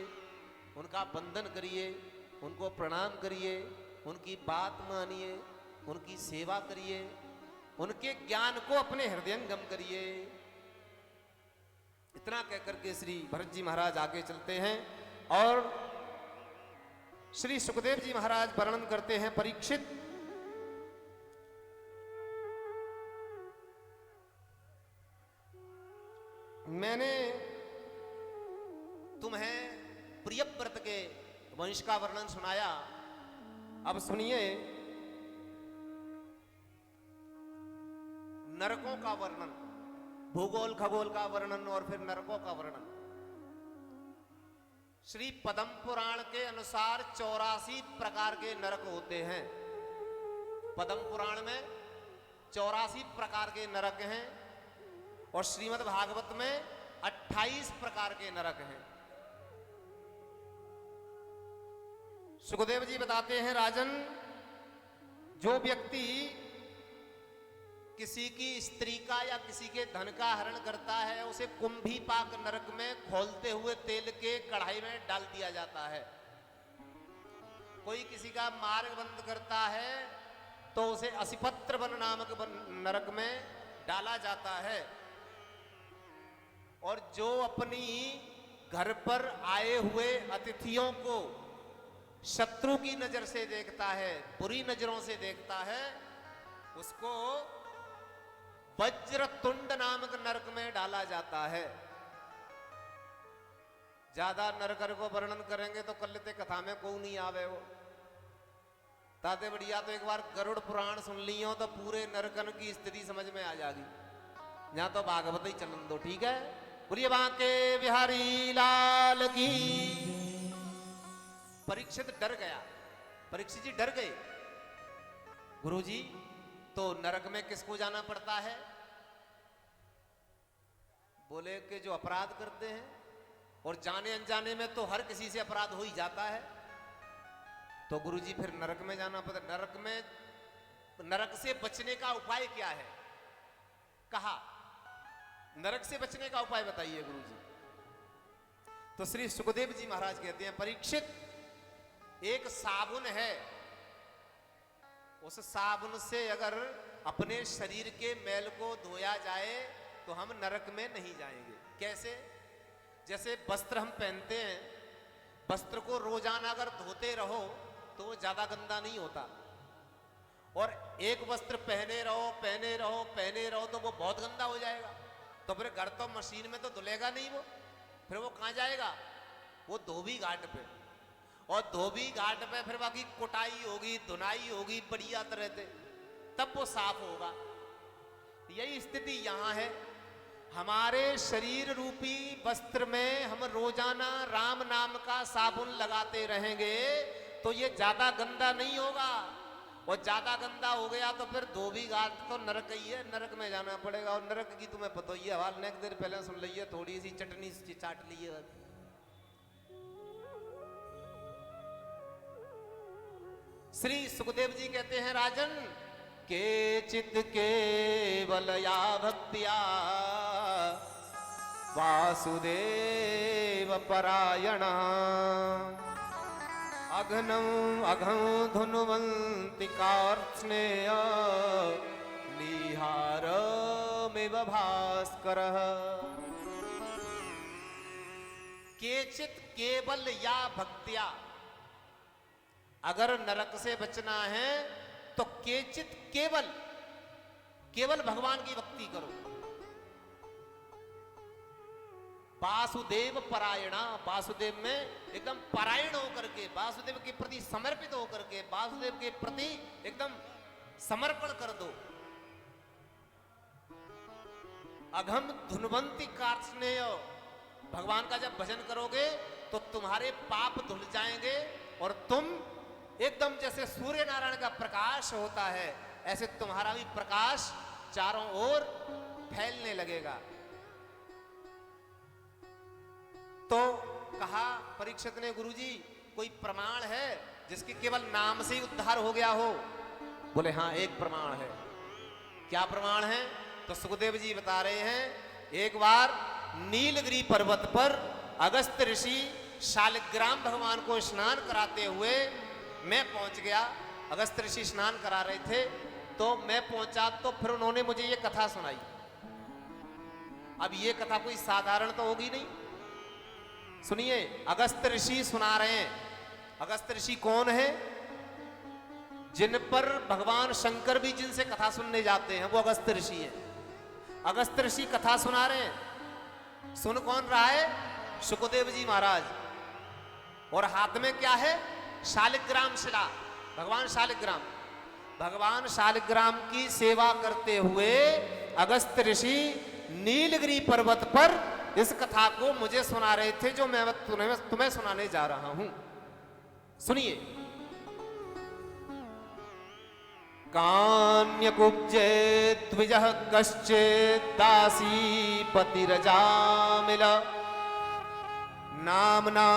उनका वंदन करिए, उनको प्रणाम करिए, उनकी बात मानिए, उनकी सेवा करिए, उनके ज्ञान को अपने हृदयंगम करिए। इतना कहकर के श्री भरत जी महाराज आगे चलते हैं और श्री सुखदेव जी महाराज वर्णन करते हैं, परीक्षित मैंने तुम्हें प्रियव्रत के वंश का वर्णन सुनाया, अब सुनिए नरकों का वर्णन। भूगोल खगोल का वर्णन और फिर नरकों का वर्णन। श्री पद्म पुराण के अनुसार 84 प्रकार के नरक होते हैं। पद्म पुराण में 84 प्रकार के नरक हैं और श्रीमद् भागवत में 28 प्रकार के नरक हैं। सुखदेव जी बताते हैं, राजन, जो व्यक्ति किसी की स्त्री का या किसी के धन का हरण करता है, उसे कुंभीपाक नरक में खौलते हुए तेल के कढ़ाई में डाल दिया जाता है। कोई किसी का मार्ग बंद करता है तो उसे असिपत्र वन नामक नरक में डाला जाता है। और जो अपनी घर पर आए हुए अतिथियों को शत्रु की नजर से देखता है, बुरी नजरों से देखता है, उसको वज्रतुंड नामक नरक में डाला जाता है। ज्यादा नरकर को वर्णन करेंगे तो कल कथा में को नहीं आवे वो ताते बढ़िया। तो एक बार गरुड़ पुराण सुन लियो तो पूरे नरकन की स्थिति समझ में आ जाएगी। यहाँ तो भागवत ही चलन दो, ठीक है। बोलिए बांके बिहारी लाल की। परीक्षित डर गया। परीक्षित जी डर गए, गुरुजी तो नरक में किसको जाना पड़ता है? बोले कि जो अपराध करते हैं, और जाने अनजाने में तो हर किसी से अपराध हो ही जाता है। तो गुरुजी फिर नरक में जाना पड़ता। नरक में, नरक से बचने का उपाय क्या है? कहा नरक से बचने का उपाय बताइए गुरुजी। तो श्री सुखदेव जी महाराज कहते हैं, परीक्षित, एक साबुन है, उस साबुन से अगर अपने शरीर के मैल को धोया जाए तो हम नरक में नहीं जाएंगे। कैसे? जैसे वस्त्र हम पहनते हैं, वस्त्र को रोजाना अगर धोते रहो तो वो ज्यादा गंदा नहीं होता। और एक वस्त्र पहने रहो पहने रहो पहने रहो तो वो बहुत गंदा हो जाएगा। तो फिर घर तो मशीन में तो धुलेगा नहीं वो, फिर वो कहाँ जाएगा? वो धोबी घाट पे। और धोबी घाट पे फिर बाकी कुटाई होगी, धुनाई होगी बढ़िया तरह से, तब वो साफ होगा। यही स्थिति यहाँ है। हमारे शरीर रूपी वस्त्र में हम रोजाना राम नाम का साबुन लगाते रहेंगे तो ये ज्यादा गंदा नहीं होगा। और ज्यादा गंदा हो गया तो फिर धोबी घाट तो नरक ही है, नरक में जाना पड़ेगा। और नरक की तुम्हें पता ही है, हवाल ने एक देर पहले सुन लीजिए, थोड़ी सी चटनी चाट लीजिए। श्री सुखदेव जी कहते हैं, राजन, के चित केवलया भक्तिया वासुदेव परायणा अघनम अघं धुनुवन्ति कार्त्स्नेय निहारमेव भास्करः। केचित केवल या भक्तिया, अगर नरक से बचना है तो केचित केवल, केवल भगवान की भक्ति करो। वासुदेव परायणा, वासुदेव में एकदम परायण होकर के, वासुदेव के प्रति समर्पित होकर के, वासुदेव के प्रति एकदम समर्पण कर दो। अघम धुनवंती कार्त्स्नेय, भगवान का जब भजन करोगे तो तुम्हारे पाप धुल जाएंगे और तुम एकदम जैसे सूर्य नारायण का प्रकाश होता है ऐसे तुम्हारा भी प्रकाश चारों ओर फैलने लगेगा। तो कहा परीक्षित ने, गुरुजी कोई प्रमाण है जिसके केवल नाम से ही उद्धार हो गया हो? बोले हाँ, एक प्रमाण है। क्या प्रमाण है? तो सुखदेव जी बता रहे हैं, एक बार नीलगिरी पर्वत पर अगस्त ऋषि शालिग्राम भगवान को स्नान कराते हुए मैं पहुंच गया। अगस्त ऋषि स्नान करा रहे थे तो मैं पहुंचा, तो फिर उन्होंने मुझे ये कथा सुनाई। अब ये कथा कोई साधारण तो होगी नहीं, सुनिए। अगस्त ऋषि सुना रहे हैं। अगस्त ऋषि कौन है? जिन पर भगवान शंकर भी जिनसे कथा सुनने जाते हैं वो अगस्त ऋषि हैं। अगस्त ऋषि कथा सुना रहे हैं। सुन कौन रहा है? सुखदेव जी महाराज। और हाथ में क्या है? शालिग्राम शिला, भगवान शालिग्राम। भगवान शालिग्राम की सेवा करते हुए अगस्त ऋषि नीलगिरी पर्वत पर इस कथा को मुझे सुना रहे थे, जो मैं तुम्हें सुनाने जा रहा हूं। सुनिए। कान्यकुब्जे द्विजः कश्चित् दासी पतिरजामिल नामना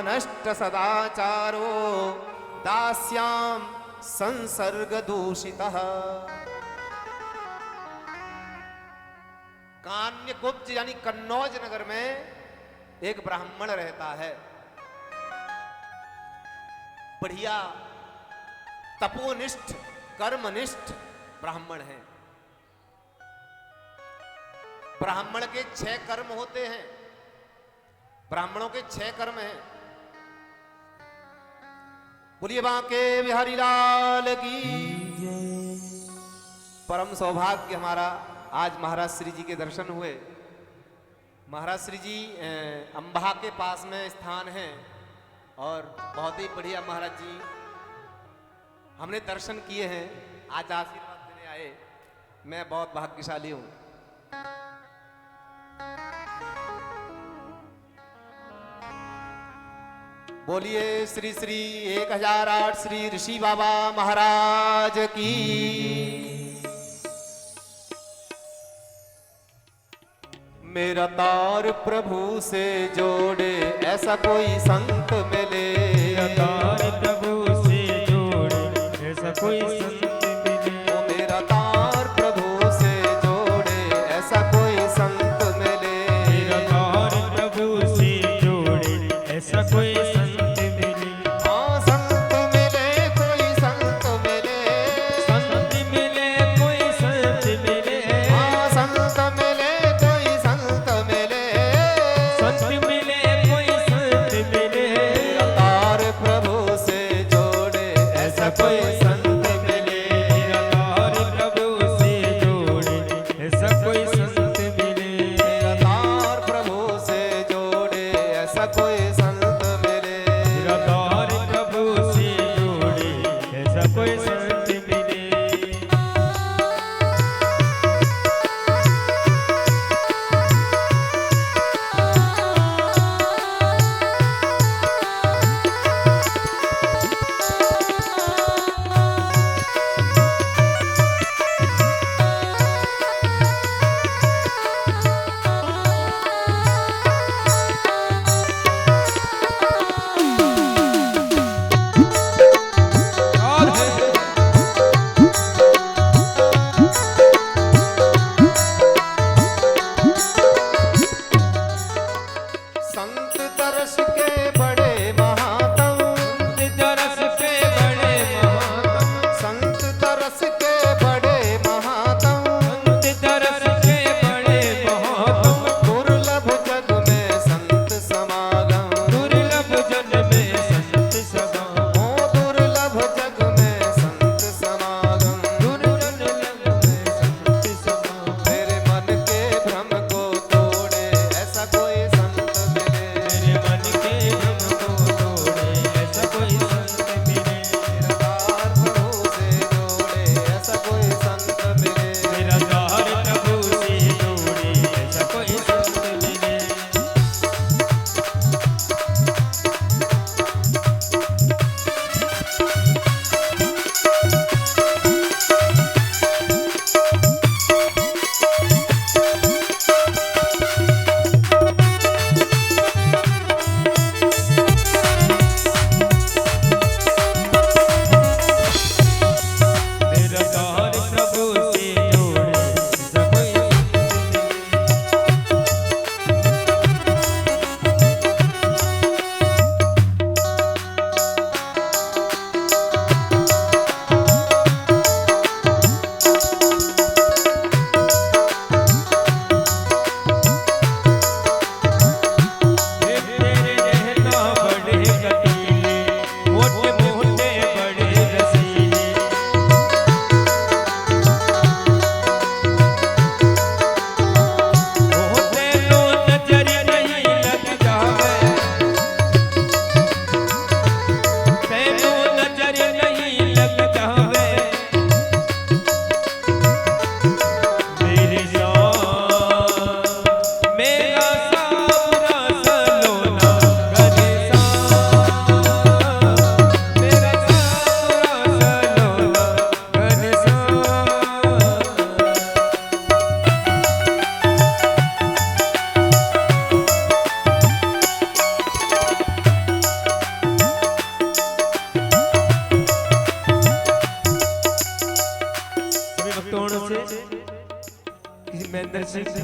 नष्ट सदाचारो दास्यां संसर्ग दूषितः। कान्यकुब्ज यानी कन्नौज नगर में एक ब्राह्मण रहता है। बढ़िया तपोनिष्ठ कर्मनिष्ठ ब्राह्मण है। ब्राह्मण के 6 कर्म होते हैं। ब्राह्मणों के 6 कर्म हैं। बोलिए बांके बिहारी लाल की। परम सौभाग्य हमारा, आज महाराज श्री जी के दर्शन हुए। महाराज श्री जी अंबा के पास में स्थान है और बहुत ही बढ़िया महाराज जी हमने दर्शन किए हैं। आज आशीर्वाद देने आए, मैं बहुत भाग्यशाली हूं। बोलिए श्री श्री 1008 श्री ऋषि बाबा महाराज की। मेरा तार प्रभु से जोड़े ऐसा कोई संत मिले। मेरा तार प्रभु से जोड़े ऐसा कोई संत मिले। ओ मेरा तार प्रभु से जोड़े ऐसा कोई संत मिले। मेरा तार प्रभु से जोड़े ऐसा कोई संत मिले। हाँ संत मिले कोई संत मिले। संत मिले कोई संत मिले। हाँ संत मिले कोई संत मिले। संत मिले कोई संत मिले। मेरा तार प्रभु से जोड़े ऐसा कोई संत मिले। मेरा तार प्रभु से जोड़े ऐसा कोई संत मिले। मेरा तार प्रभु से जोड़े ऐसा कोई संत मिले।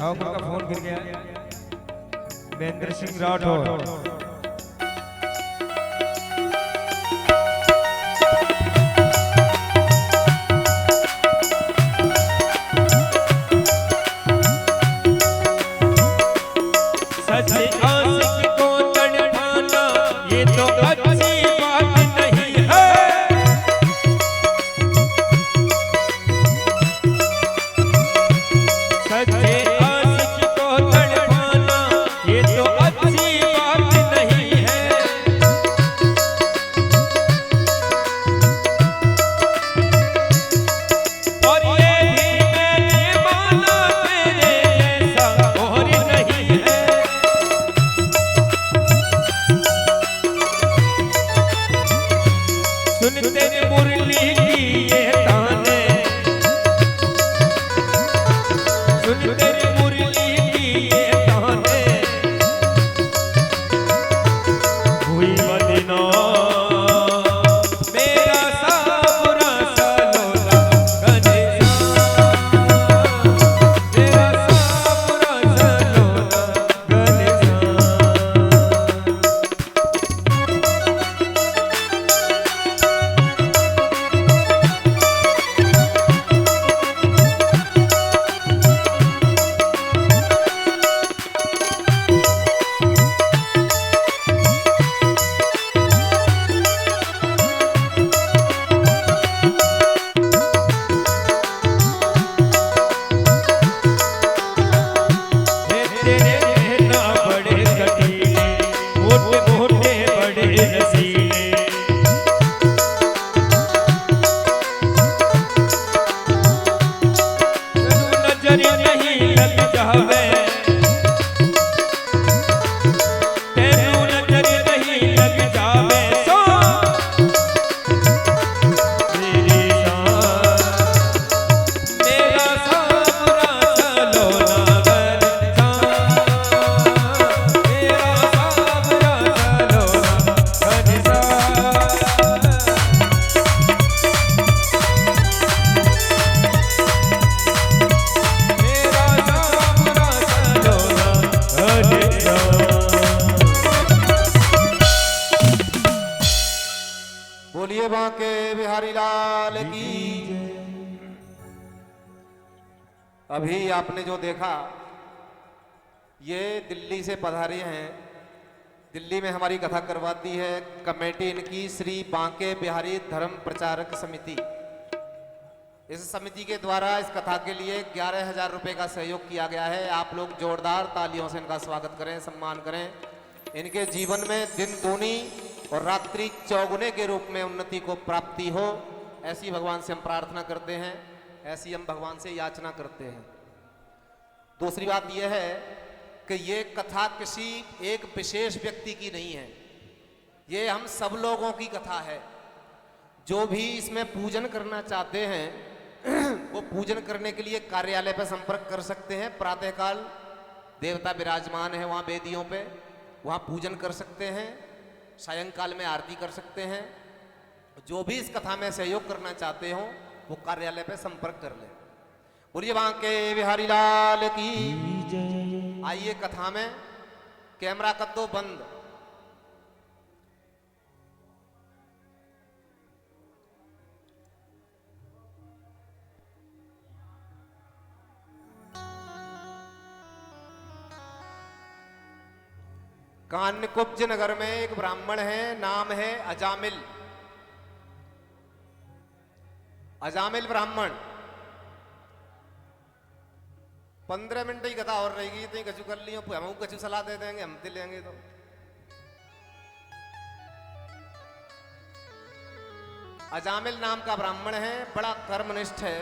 शाहपुर का फोन गिर गया। महेंद्र सिंह राठौर। बोलिए बांके बिहारी लाल की। अभी आपने जो देखा ये दिल्ली से पधारे हैं। दिल्ली में हमारी कथा करवाती है कमेटी इनकी श्री बांके बिहारी धर्म प्रचारक समिति। इस समिति के द्वारा इस कथा के लिए 11,000 रुपए का सहयोग किया गया है। आप लोग जोरदार तालियों से इनका स्वागत करें, सम्मान करें। इनके जीवन में दिन दूनी और रात्रि चौगुने के रूप में उन्नति को प्राप्ति हो, ऐसी भगवान से हम प्रार्थना करते हैं, ऐसी हम भगवान से याचना करते हैं। दूसरी बात यह है कि ये कथा किसी एक विशेष व्यक्ति की नहीं है, ये हम सब लोगों की कथा है। जो भी इसमें पूजन करना चाहते हैं वो पूजन करने के लिए कार्यालय पर संपर्क कर सकते हैं। प्रातःकाल देवता विराजमान है वहाँ वेदियों पे, वहाँ पूजन कर सकते हैं। सायंकाल में आरती कर सकते हैं। जो भी इस कथा में सहयोग करना चाहते हो वो कार्यालय पे संपर्क कर ले। बोलिए बांके बिहारी लाल की। आइए कथा में, कैमरा कर दो बंद। कान्यकुब्ज नगर में एक ब्राह्मण है, नाम है अजामिल। अजामिल ब्राह्मण 15 मिनट ही कथा और रहेगी, तो कछु कर लियो, हम कछु सलाह दे देंगे, हम दे लेंगे। तो अजामिल नाम का ब्राह्मण है, बड़ा कर्मनिष्ठ है,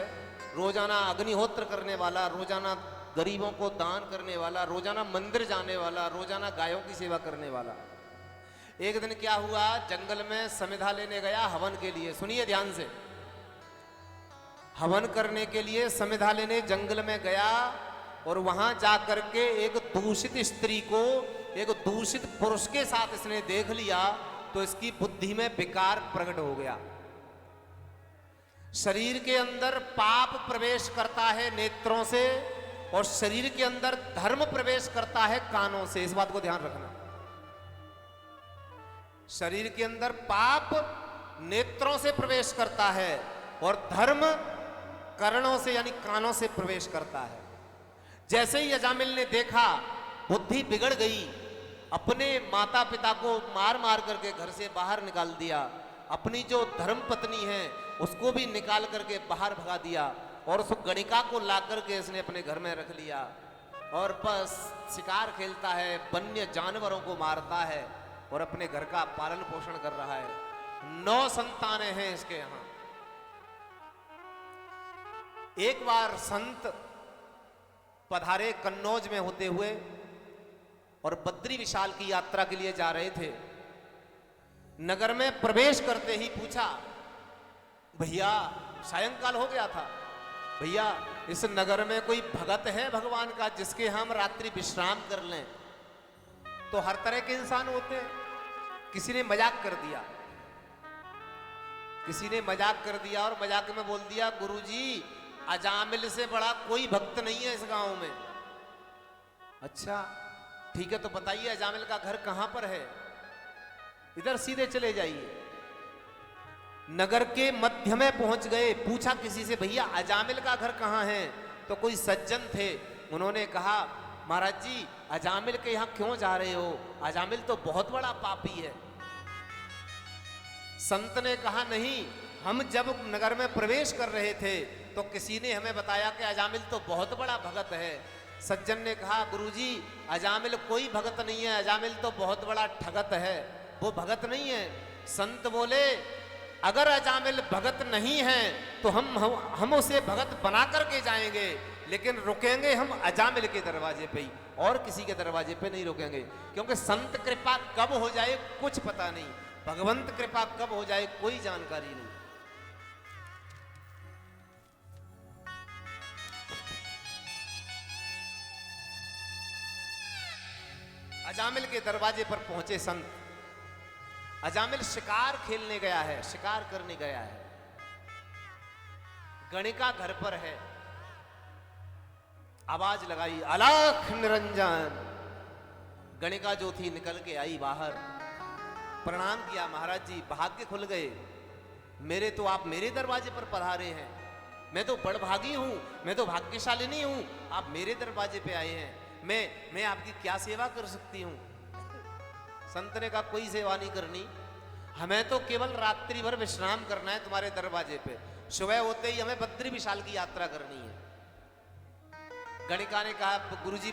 रोजाना अग्निहोत्र करने वाला, रोजाना गरीबों को दान करने वाला, रोजाना मंदिर जाने वाला, रोजाना गायों की सेवा करने वाला। एक दिन क्या हुआ, जंगल में समिधा लेने गया हवन के लिए। सुनिए ध्यान से, हवन करने के लिए समिधा लेने जंगल में गया और वहां जाकर के एक दूषित स्त्री को एक दूषित पुरुष के साथ इसने देख लिया तो इसकी बुद्धि में विकार प्रकट हो गया। शरीर के अंदर पाप प्रवेश करता है नेत्रों से और शरीर के अंदर धर्म प्रवेश करता है कानों से। इस बात को ध्यान रखना। शरीर के अंदर पाप नेत्रों से प्रवेश करता है और धर्म कर्णों से यानी कानों से प्रवेश करता है। जैसे ही अजामिल ने देखा बुद्धि बिगड़ गई, अपने माता पिता को मार मार करके घर से बाहर निकाल दिया, अपनी जो धर्म पत्नी है उसको भी निकाल करके बाहर भगा दिया और उस गणिका को ला करके इसने अपने घर में रख लिया और बस शिकार खेलता है, वन्य जानवरों को मारता है और अपने घर का पालन पोषण कर रहा है। 9 संतानें हैं इसके यहां। एक बार संत पधारे कन्नौज में होते हुए और बद्री विशाल की यात्रा के लिए जा रहे थे। नगर में प्रवेश करते ही पूछा, भैया सायंकाल हो गया था, भैया इस नगर में कोई भगत है भगवान का जिसके हम रात्रि विश्राम कर लें? तो हर तरह के इंसान होते हैं। किसी ने मजाक कर दिया, किसी ने मजाक कर दिया और मजाक में बोल दिया, गुरुजी अजामिल से बड़ा कोई भक्त नहीं है इस गांव में। अच्छा ठीक है, तो बताइए अजामिल का घर कहां पर है? इधर सीधे चले जाइए। नगर के मध्य में पहुंच गए, पूछा किसी से, भैया अजामिल का घर कहां है? तो कोई सज्जन थे, उन्होंने कहा, महाराज जी अजामिल के यहां क्यों जा रहे हो? अजामिल तो बहुत बड़ा पापी है। संत ने कहा, नहीं, हम जब नगर में प्रवेश कर रहे थे तो किसी ने हमें बताया कि अजामिल तो बहुत बड़ा भगत है। सज्जन ने कहा, गुरुजी अजामिल कोई भगत नहीं है, अजामिल तो बहुत बड़ा ठगत है, वो भगत नहीं है। संत बोले, अगर अजामिल भगत नहीं है तो हम उसे भगत बना करके जाएंगे, लेकिन रुकेंगे हम अजामिल के दरवाजे पे ही, और किसी के दरवाजे पे नहीं रुकेंगे। क्योंकि संत कृपा कब हो जाए कुछ पता नहीं, भगवंत कृपा कब हो जाए कोई जानकारी नहीं। अजामिल के दरवाजे पर पहुंचे संत। अजामिल शिकार खेलने गया है, शिकार करने गया है। गणिका घर पर है। आवाज लगाई, अलख निरंजन। गणिका जो थी निकल के आई बाहर, प्रणाम किया, महाराज जी भाग्य खुल गए, मेरे तो आप मेरे दरवाजे पर पधारे हैं, मैं तो बड़भागी हूं, मैं तो भाग्यशालिनी हूं, आप मेरे दरवाजे पे आए हैं, मैं आपकी क्या सेवा कर सकती हूं? संत ने कहा, कोई सेवा नहीं करनी, हमें तो केवल रात्रि भर विश्राम करना है तुम्हारे दरवाजे पे, सुबह होते ही हमें बद्री विशाल की यात्रा करनी है। गणिका ने कहा, गुरुजी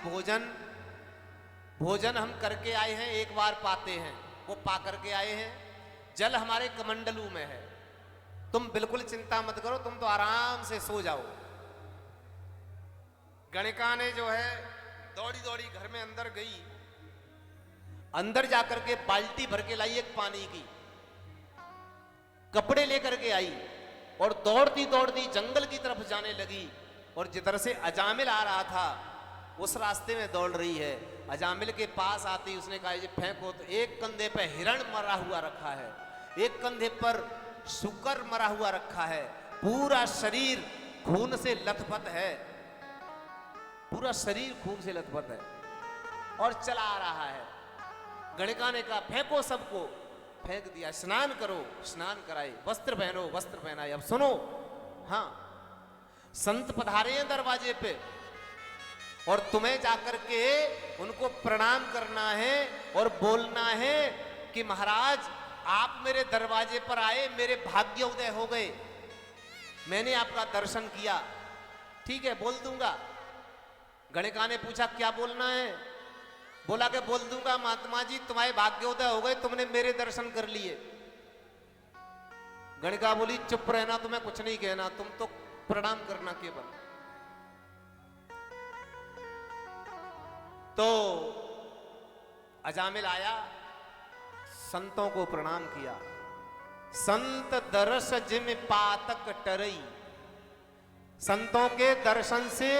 भोजन हम करके आए हैं, एक बार पाते हैं, वो पा करके आए हैं, जल हमारे कमंडलू में है, तुम बिल्कुल चिंता मत करो, तुम तो आराम से सो जाओ। गणिका ने जो है दौड़ी दौड़ी घर में अंदर गई, अंदर जाकर के बाल्टी भर के लाई एक पानी की, कपड़े लेकर के आई और दौड़ती दौड़ती जंगल की तरफ जाने लगी। और जिधर से अजामिल आ रहा था उस रास्ते में दौड़ रही है। अजामिल के पास आती उसने कहा, ये फेंको, तो एक कंधे पे हिरण मरा हुआ रखा है, एक कंधे पर शुकर मरा हुआ रखा है, पूरा शरीर खून से लथपथ है, पूरा शरीर खून से लथपथ है और चला आ रहा है। गणिका ने कहा, फेंको सबको, फेंक दिया। स्नान करो, स्नान कराए, वस्त्र पहनो, वस्त्र पहनाए। अब सुनो, हाँ, संत पधारे हैं दरवाजे पे और तुम्हें जाकर के उनको प्रणाम करना है और बोलना है कि महाराज आप मेरे दरवाजे पर आए, मेरे भाग्य उदय हो गए, मैंने आपका दर्शन किया। ठीक है, बोल दूंगा। गणिका ने पूछा, क्या बोलना है? बोला कि बोल दूंगा, महात्मा जी तुम्हारे भाग्योदय हो गए, तुमने मेरे दर्शन कर लिए। गणिका बोली, चुप रहना, तुम्हें कुछ नहीं कहना, तुम तो प्रणाम करना केवल। तो अजामिल आया, संतों को प्रणाम किया। संत दर्श जिम पातक टरई, संतों के दर्शन से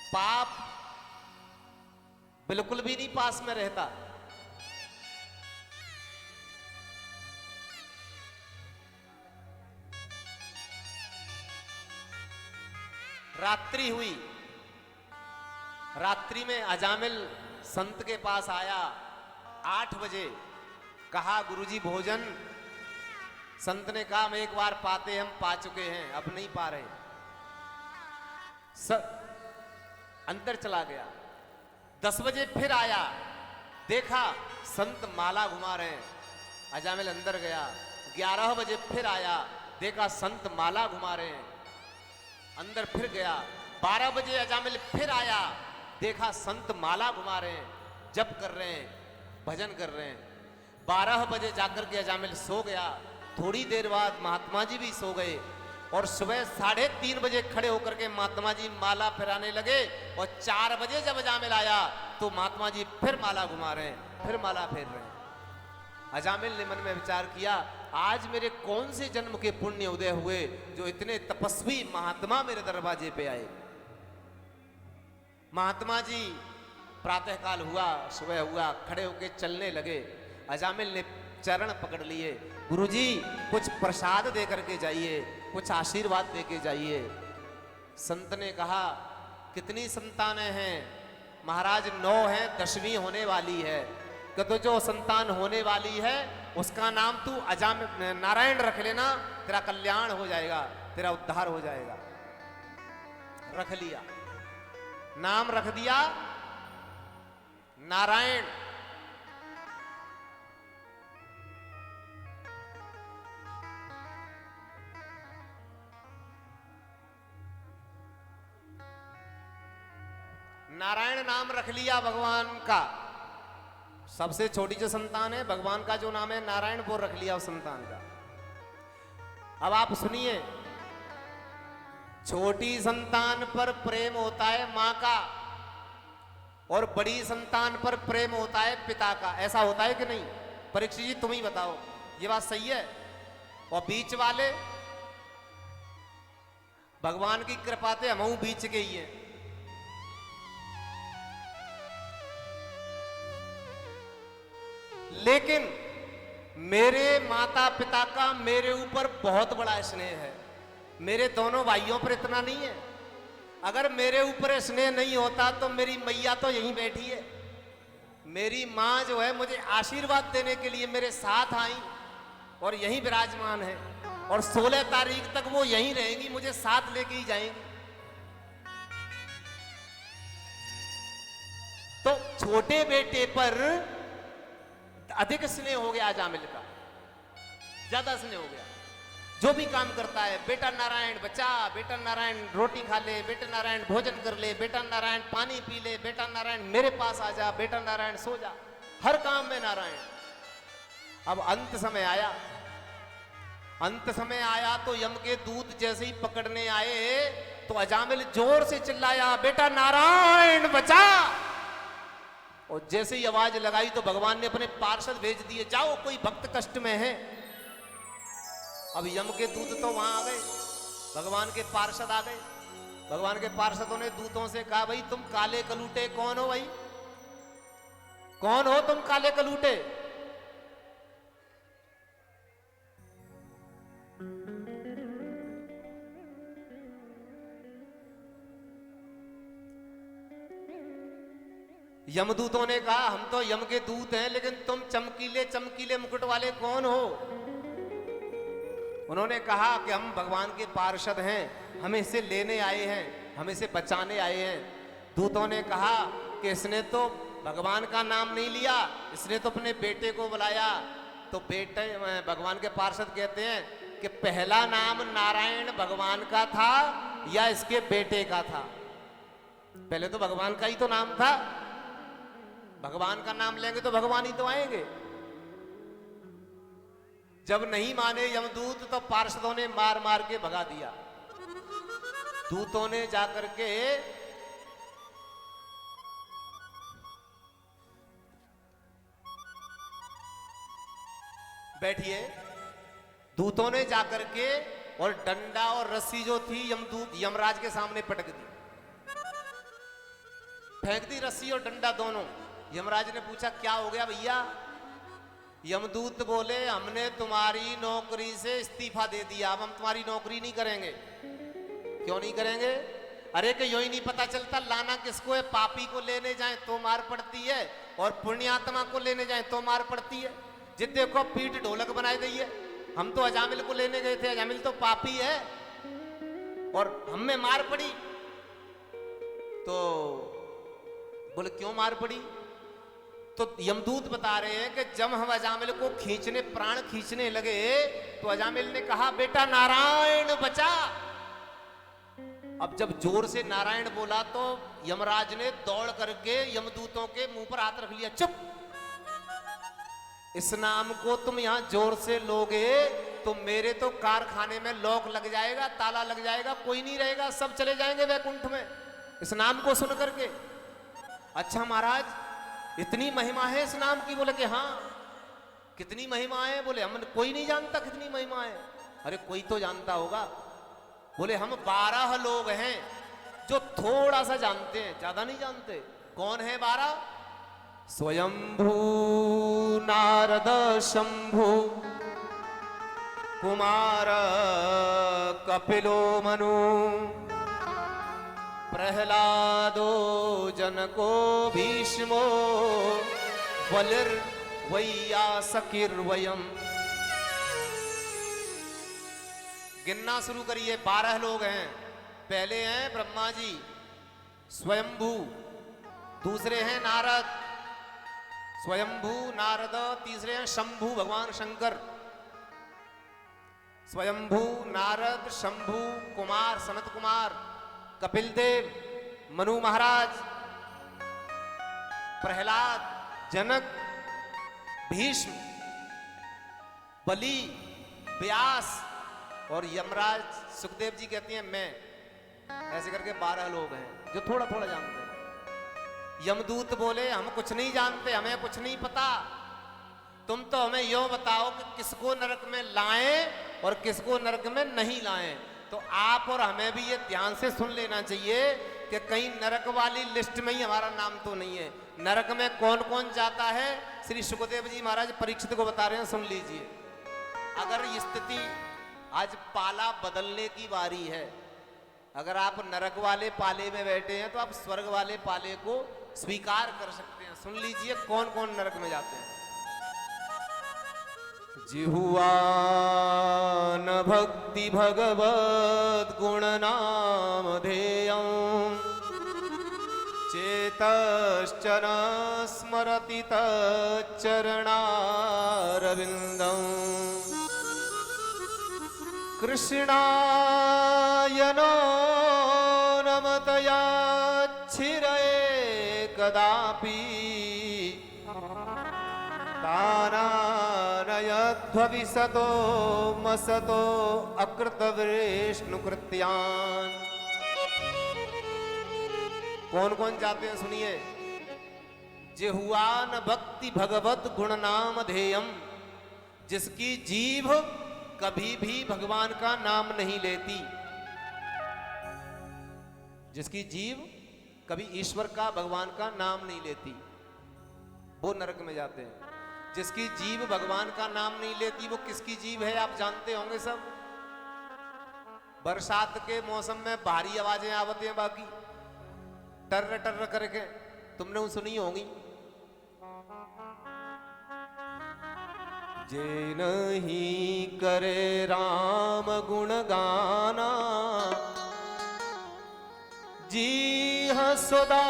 पाप बिल्कुल भी नहीं पास में रहता। रात्रि हुई, रात्रि में अजामिल संत के पास आया 8 बजे, कहा गुरुजी भोजन। संत ने कहा हम एक बार पाते हम पा चुके हैं, अब नहीं पा रहे। अंदर चला गया। 10 बजे फिर आया, देखा संत माला घुमा रहे हैं, अजामिल अंदर गया। 11 बजे फिर आया, देखा संत माला घुमा रहे हैं, अंदर फिर गया। 12 बजे अजामिल फिर आया, देखा संत माला घुमा रहे हैं, जप कर रहे हैं, भजन कर रहे हैं। 12 बजे जाकर के अजामिल सो गया। थोड़ी देर बाद महात्मा जी भी सो गए और सुबह 3:30 बजे खड़े होकर के महात्मा जी माला फिराने लगे। और 4 बजे जब अजामिल आया तो महात्मा जी फिर माला घुमा रहे हैं, फिर माला फेर रहे हैं। अजामिल ने मन में विचार किया, आज मेरे कौन से जन्म के पुण्य उदय हुए जो इतने तपस्वी महात्मा मेरे दरवाजे पे आए। महात्मा जी प्रातःकाल हुआ, सुबह हुआ, खड़े होके चलने लगे। अजामिल ने चरण पकड़ लिए, गुरुजी कुछ प्रसाद दे करके जाइए, कुछ आशीर्वाद दे के जाइए। संत ने कहा कितनी संतानें हैं? महाराज 9 हैं, 10वीं होने वाली है। तो जो संतान होने वाली है उसका नाम तू नारायण रख लेना, तेरा कल्याण हो जाएगा, तेरा उद्धार हो जाएगा। रख लिया, नाम रख दिया नारायण। नारायण नाम रख लिया भगवान का। सबसे छोटी जो संतान है भगवान का जो नाम है नारायण, वो रख लिया उस संतान का। अब आप सुनिए, छोटी संतान पर प्रेम होता है मां का और बड़ी संतान पर प्रेम होता है पिता का। ऐसा होता है कि नहीं? परीक्षित जी तुम ही बताओ, ये बात सही है? और बीच वाले भगवान की कृपा से हम बीच के ही हैं। लेकिन मेरे माता पिता का मेरे ऊपर बहुत बड़ा स्नेह है, मेरे दोनों भाइयों पर इतना नहीं है। अगर मेरे ऊपर स्नेह नहीं होता तो मेरी मैया तो यहीं बैठी है। मेरी माँ जो है मुझे आशीर्वाद देने के लिए मेरे साथ आई और यहीं विराजमान है, और 16 तारीख तक वो यहीं रहेंगी, मुझे साथ लेके ही जाएंगी। तो छोटे बेटे पर अधिक स्नेह हो गया अजामिल का, ज्यादा स्नेह हो गया। जो भी काम करता है, बेटा नारायण बचा, बेटा नारायण रोटी खा ले, बेटा नारायण भोजन कर ले, बेटा नारायण पानी पी ले, बेटा नारायण मेरे पास आ जा, बेटा नारायण सो जा, हर काम में नारायण। अब अंत समय आया, अंत समय आया तो यम के दूत जैसे ही पकड़ने आए तो अजामिल जोर से चिल्लाया, बेटा नारायण बचा। और जैसे ही आवाज लगाई तो भगवान ने अपने पार्षद भेज दिए, जाओ कोई भक्त कष्ट में है। अब यम के दूत तो वहां आ गए, भगवान के पार्षद आ गए। भगवान के पार्षदों ने दूतों से कहा, भाई तुम काले कलूटे कौन हो? भाई कौन हो तुम काले कलूटे? यमदूतों ने कहा, हम तो यम के दूत हैं, लेकिन तुम चमकीले चमकीले मुकुट वाले कौन हो? उन्होंने कहा कि हम भगवान के पार्षद हैं, हम इसे लेने आए हैं, हम इसे बचाने आए हैं। दूतों ने कहा कि इसने तो भगवान का नाम नहीं लिया, इसने तो अपने बेटे को बुलाया। तो बेटे भगवान के पार्षद कहते हैं कि पहला नाम नारायण भगवान का था या इसके बेटे का था? पहले तो भगवान का ही तो नाम था, भगवान का नाम लेंगे तो भगवान ही तो आएंगे। जब नहीं माने यमदूत तो पार्षदों ने मार मार के भगा दिया। दूतों ने जाकर के बैठिए, दूतों ने जाकर के और डंडा और रस्सी जो थी यमदूत यमराज के सामने पटक दी, फेंक दी रस्सी और डंडा दोनों। यमराज ने पूछा क्या हो गया भैया? यमदूत बोले, हमने तुम्हारी नौकरी से इस्तीफा दे दिया, अब हम तुम्हारी नौकरी नहीं करेंगे। क्यों नहीं करेंगे? अरे कि यूं ही नहीं पता चलता लाना किसको है। पापी को लेने जाए तो मार पड़ती है और पुण्यात्मा को लेने जाए तो मार पड़ती है। जित देखो पीठ ढोलक बनाई गई है। हम तो अजामिल को लेने गए थे, अजामिल तो पापी है और हम में मार पड़ी। तो बोले क्यों मार पड़ी? तो यमदूत बता रहे हैं कि जब हम अजामिल को खींचने, प्राण खींचने लगे तो अजामिल ने कहा बेटा नारायण बचा। अब जब जोर से नारायण बोला तो यमराज ने दौड़ करके यमदूतों के मुंह पर हाथ रख लिया। चुप, इस नाम को तुम यहां जोर से लोगे तो मेरे तो कारखाने में लॉक लग जाएगा, ताला लग जाएगा, कोई नहीं रहेगा, सब चले जाएंगे वैकुंठ में इस नाम को सुन करके। अच्छा महाराज, इतनी महिमा है इस नाम की? बोले कि हाँ। कितनी महिमा है? बोले हम कोई नहीं जानता कितनी महिमा है। अरे कोई तो जानता होगा। बोले हम 12 लोग हैं जो थोड़ा सा जानते हैं, ज्यादा नहीं जानते। कौन है 12? स्वयंभू नारद शंभु कुमार कपिलो मनु प्रहलादो जनको भीष्मो बलिर्वैयासकिर्वयम्। गिनना शुरू करिए। 12 लोग हैं। पहले हैं ब्रह्मा जी स्वयंभू, दूसरे हैं नारद स्वयंभू नारद, तीसरे हैं शंभू भगवान शंकर। स्वयंभू नारद शंभू कुमार सनत कुमार, कपिल देव, मनु महाराज, प्रहलाद, जनक, भीष्म, बलि, व्यास और यमराज सुखदेव जी कहती हैं मैं। ऐसे करके 12 लोग हैं जो थोड़ा थोड़ा जानते हैं। यमदूत बोले हम कुछ नहीं जानते, हमें कुछ नहीं पता। तुम तो हमें यो बताओ कि किसको नरक में लाएं और किसको नरक में नहीं लाएं। तो आप और हमें भी ये ध्यान से सुन लेना चाहिए कि कहीं नरक वाली लिस्ट में ही हमारा नाम तो नहीं है। नरक में कौन कौन जाता है श्री सुखदेव जी महाराज परीक्षित को बता रहे हैं, सुन लीजिए। अगर ये स्थिति आज पाला बदलने की बारी है, अगर आप नरक वाले पाले में बैठे हैं तो आप स्वर्ग वाले पाले को स्वीकार कर सकते हैं। सुन लीजिए कौन कौन नरक में जाते हैं। जिहुआ न भक्ति भगवत गुण नाम ध्येयं चेतश्चन स्मरति तच्चरणारविन्दं कृष्णायनो नमतयाच्छिरये कदापि तानानयध्वविसतो मसतो अकृतवृष्णुकृत्यान्। कौन कौन जाते हैं सुनिए। जिह्वान भक्ति भगवत गुण नाम ध्येयम, जिसकी जीभ कभी भी भगवान का नाम नहीं लेती, जिसकी जीभ कभी ईश्वर का भगवान का नाम नहीं लेती, वो नरक में जाते हैं। जिसकी जीभ भगवान का नाम नहीं लेती वो किसकी जीभ है आप जानते होंगे सब। बरसात के मौसम में भारी आवाजें आवती हैं, बाकी टर्र टर्र करके तुमने वो सुनी होंगी। जे नहीं करे राम गुण गाना जी सदा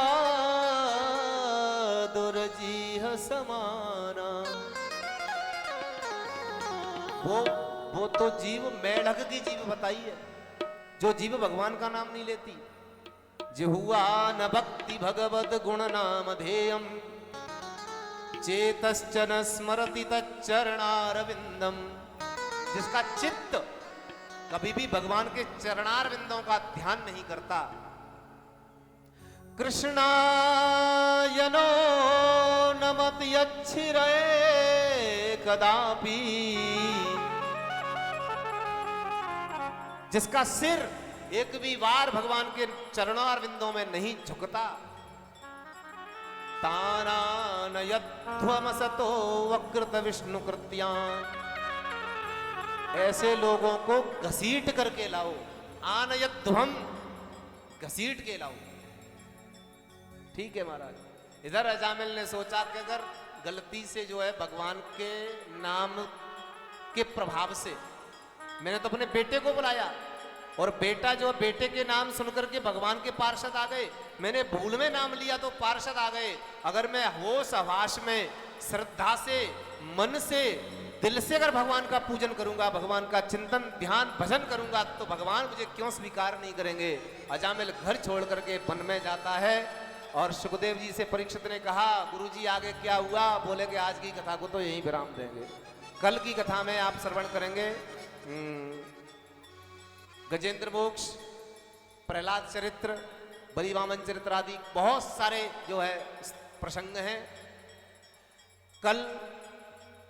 दुर्जीह समाना। वो तो जीव मेढक की जीव बताई है जो जीव भगवान का नाम नहीं लेती। जिह्वा न भक्ति भगवत गुण नाम ध्येयम चेतश्चन स्मरति तच्चरणारविंदम, जिसका चित्त कभी भी भगवान के चरणारविंदों का ध्यान नहीं करता। कृष्णायनो नमति अच्छिरये कदापि, जिसका सिर एक भी बार भगवान के चरणारविंदों में नहीं झुकता। तानानयध्वमसतो वक्रत विष्णु कृत्यान्, ऐसे लोगों को घसीट करके लाओ। आनयध्वम घसीट के लाऊं। ठीक है महाराज। इधर अजामिल ने सोचा कि अगर गलती से जो है भगवान के नाम के प्रभाव से मैंने तो अपने बेटे को बुलाया और बेटा जो बेटे के नाम सुनकर के भगवान के पार्षद आ गए, मैंने भूल में नाम लिया तो पार्षद आ गए। अगर मैं होश हवास में श्रद्धा से मन से दिल से अगर भगवान का पूजन करूंगा, भगवान का चिंतन ध्यान भजन करूंगा तो भगवान मुझे क्यों स्वीकार नहीं करेंगे। अजामिल घर छोड़ करके वन में जाता है और सुखदेव जी से परीक्षित ने कहा, गुरुजी आगे क्या हुआ? बोले कि आज की कथा को तो यहीं विराम देंगे, कल की कथा में आप श्रवण करेंगे गजेंद्र मोक्ष, प्रहलाद चरित्र, बलि वामन चरित्र आदि बहुत सारे जो है प्रसंग हैं। कल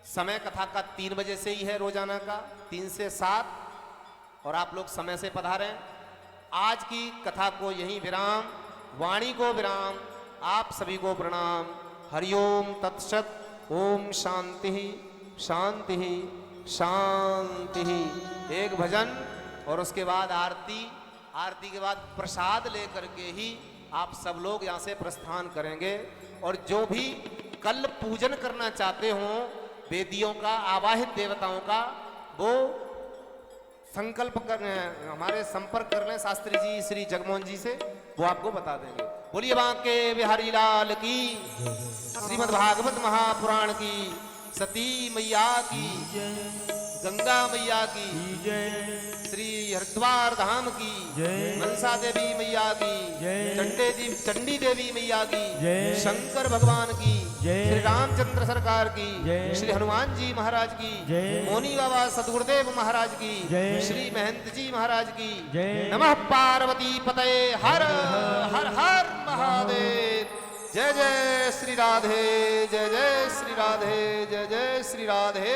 समय कथा का 3 बजे से ही है, रोजाना का 3 से 7, और आप लोग समय से पधारें। आज की कथा को यहीं विराम, वाणी को विराम, आप सभी को प्रणाम। हरिओम तत्सत। ओम शांति शांति शांति। एक भजन और उसके बाद आरती, आरती के बाद प्रसाद लेकर के ही आप सब लोग यहाँ से प्रस्थान करेंगे। और जो भी कल पूजन करना चाहते हो वेदियों का, आवाहित देवताओं का, वो संकल्प कर हमारे संपर्क कर लें शास्त्री जी श्री जगमोहन जी से, वो आपको बता देंगे। बोलिए बांके बिहारी लाल की, श्रीमद् भागवत महापुराण की, सती मैया की, गंगा मैया की, श्री हरिद्वार धाम की, मनसा देवी मैया की, चंडी देवी मैया की, शंकर भगवान की, श्री रामचंद्र सरकार की, श्री हनुमान जी महाराज की, मोनी बाबा सदगुरुदेव महाराज की, श्री महंत जी महाराज की। नमः पार्वती पतये हर हर हर महादेव। जय जय श्री राधे, जय जय श्री राधे, जय जय श्री राधे।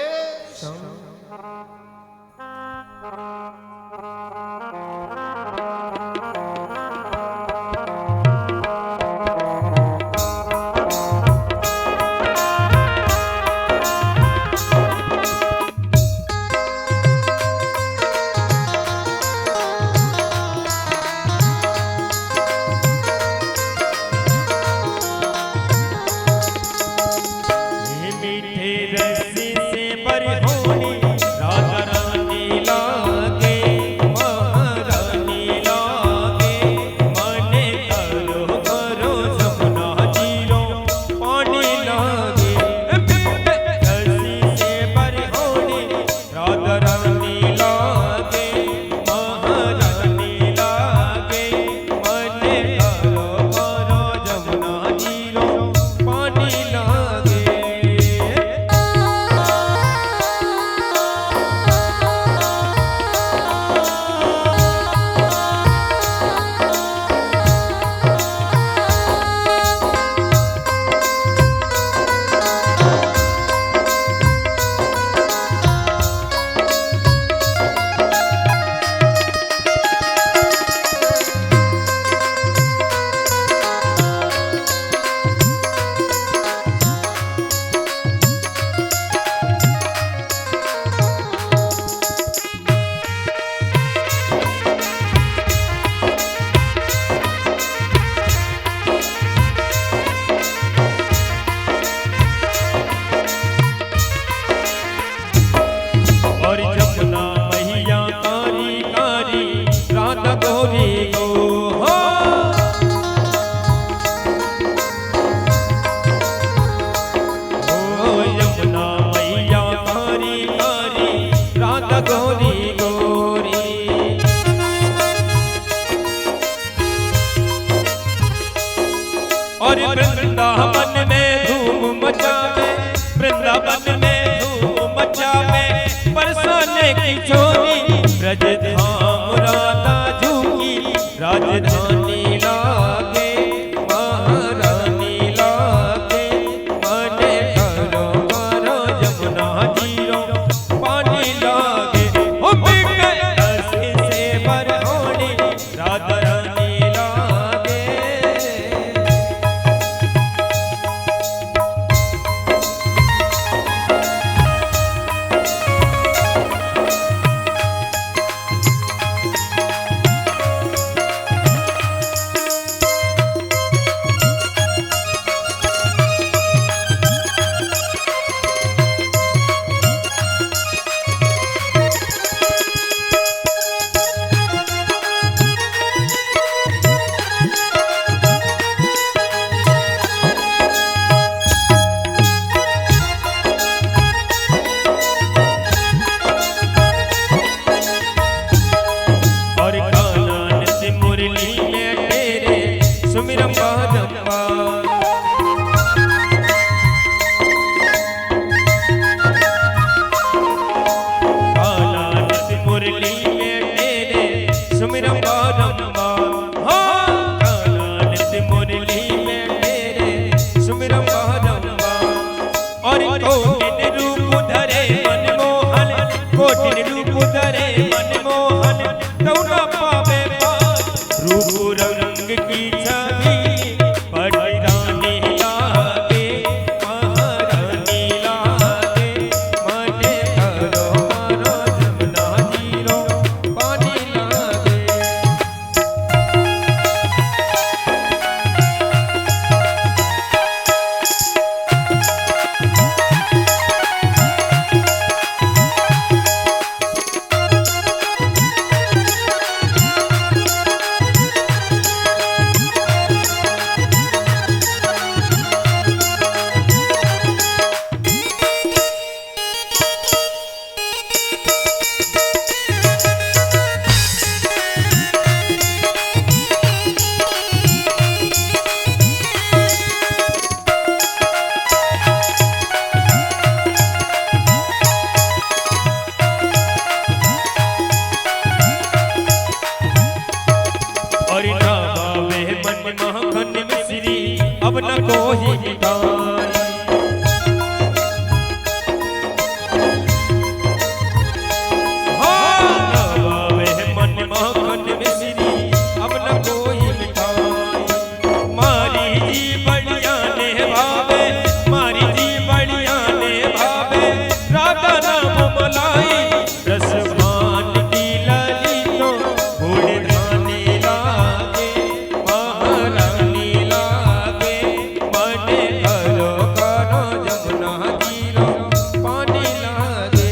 और वृंदावन में धूम मचावे, वृंदावन में धूम मचावे, बरसाने की छोरी ब्रज धाम राधा झूकी, राजधानी लागे महारानी लागे, मने करो करो यमुना जीरो पानी लागे, हो बिके रसी से बरहोनी राधा रानी लागे। और कोटिन रूप धरे मनमोहन, कोटिन रूप धरे मनमोहन, तौ न पावे पार रूप रंग की छवि, बड़ी रानी लागे महारानी लागे, मने करो मारो जमुना जीरो पानी लागे। और ना बावे मन महन मिश्री, अब न कोई मिठाई। हाँ, ना बावे मन महन मिश्री, अब न कोई मिठाई। मारी जी बढ़िया ने भावे, मारी जी बढ़िया ने भावे, राधा नाम मलाई, रस भान की लली तो फूल धानी लागे महारानी लागे, मने करो करो जमुना जीरो पानी लागे।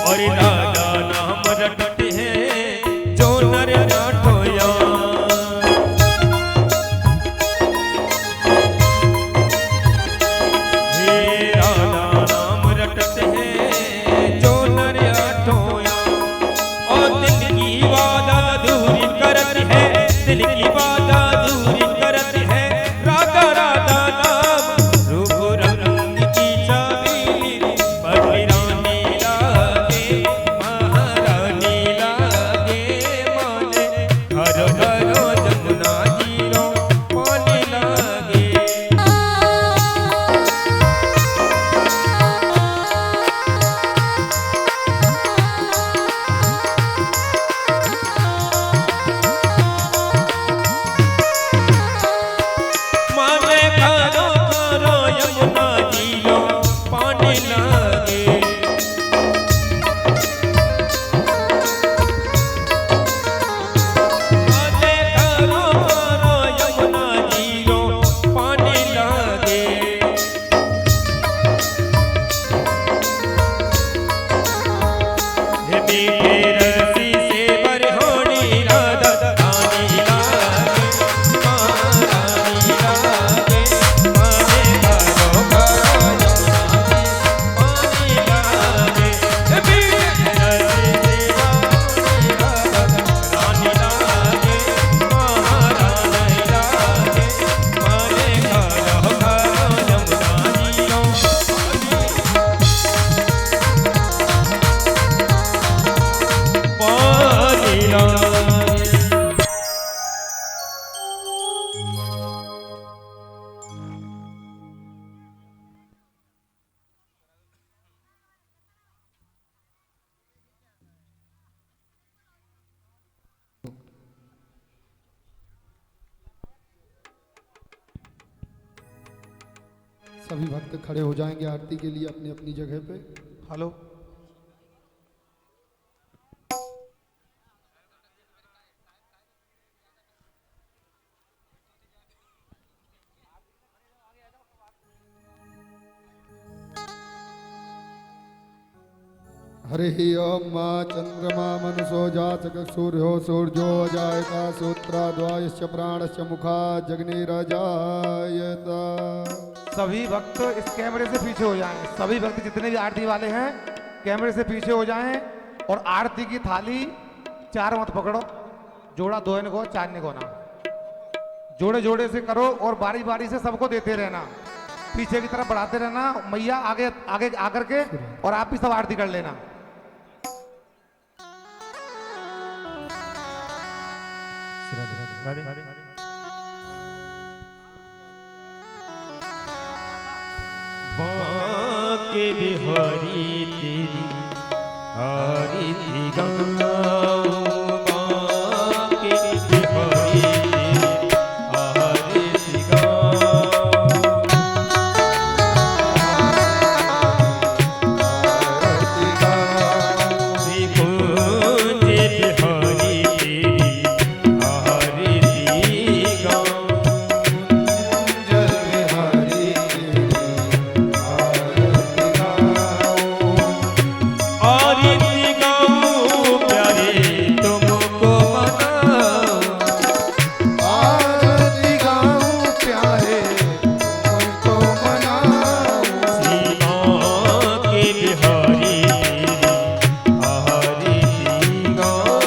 और राधा नाम रटते हैं जो नर नाटोया, हे राधा नाम रटते हैं जो नर नाटोया। और दिल की वादा दूरी करती है, दिल की वादा दूरी करती है, राधा राधा नाम रूप रंग की छवि, बड़ी रानी लागे महारानी लागे, माने घरो घरो जमुना जीरो पानी लागे। माने घरो घरो यमुना जीरो पानी लागे। माने घरो घरो यमुना जीरो पानी लागे। हे मीठे रसी से बरहोनी राधा रानी लागे महारानी लागे, माने घरो घरो यमुना पानी लागे। हे मीठे रसी से बरहोनी राधा रानी लागे महारानी लागे, माने घरो घरो यमुना जीरो पानी लागे। सभी भक्त खड़े हो जाएंगे आरती के लिए अपनी अपनी जगह पे। हेलो हरि ओम मा चंद्रमा मनसो जातक सूर्यो सूर्यो अजायता सूत्राद्वायश्च प्राणश्च मुखा जग्निरजायता। सभी भक्त इस कैमरे से पीछे हो जाएं। सभी भक्त जितने भी आरती वाले हैं कैमरे से पीछे हो जाएं और आरती की थाली 4 मत पकड़ो, जोड़ा 2 ने को 4 ने को ना, जोड़े जोड़े से करो और बारी बारी से सबको देते रहना, पीछे की तरफ बढ़ाते रहना, मैया आगे आगे आकर के और आप भी सब आरती कर लेना। बांके बिहारी तेरी आरती गाऊं, बांके बिहारी तेरी आरती गाऊं। श्री कुंज बिहारी तेरी आरती गाऊं। आरती गाऊं प्यारे तुमको मनाऊं, आरती गाऊं प्यारे तुमको मनाऊं। श्री बांके बिहारी तेरी आरती गाऊं।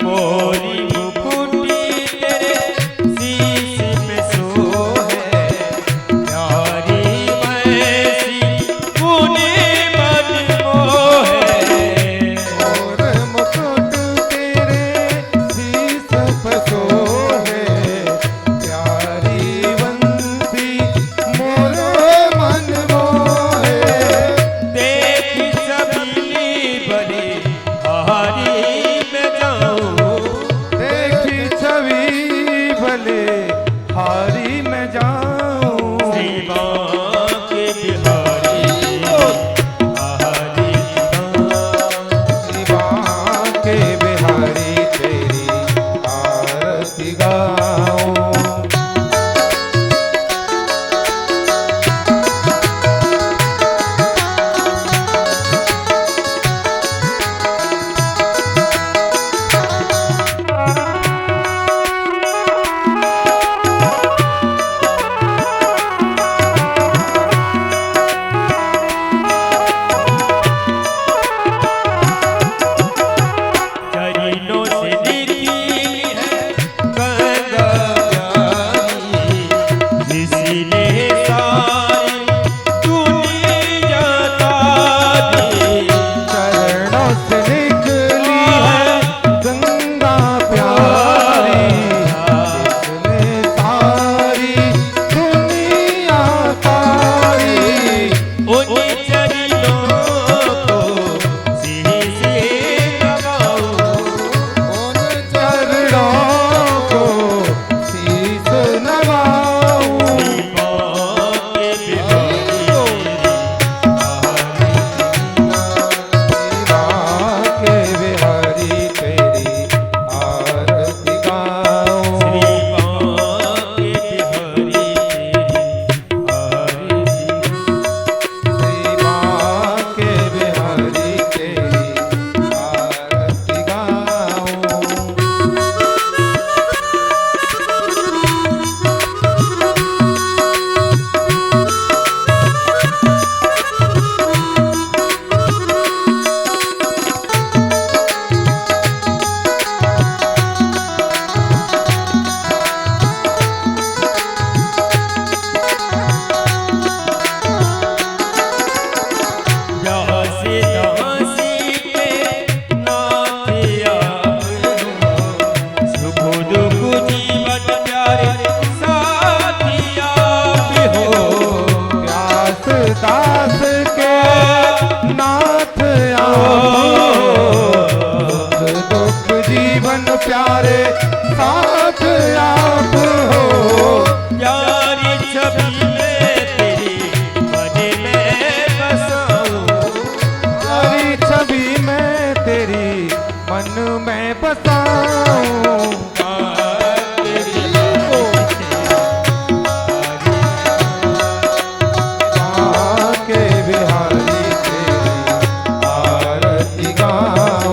मोरी मुकुटी तेरे शीश पे सोहे, प्यारी वैसी मुनि मन मोहे। और मुकुट तेरे शीश पे सोहे, प्यारी बंसी मोर मन मोहे। देख सबीली बली हारी में जाऊं, देखी छवि भले हारी में जाऊं। श्री बांके बिहारी आरती गाऊं। बांके बिहारी तेरी आरती गाऊं। चरणों से निकली है गंगा प्यारी, जिसने सारी दुनिया तारी। चरणों से निकली है गंगा प्यारी, जिसने सारी दुनिया तारी। उन चरणों को शीश लगाऊं, उन चरणों को शीश नवाऊं। श्री बांके बिहारी तेरी बांके बिहारी तेरी आरती आरती गाऊं। श्री बांके बिहारी तेरी आरती। श्री बसाऊं के बिहारी तेरी आरती गाऊं।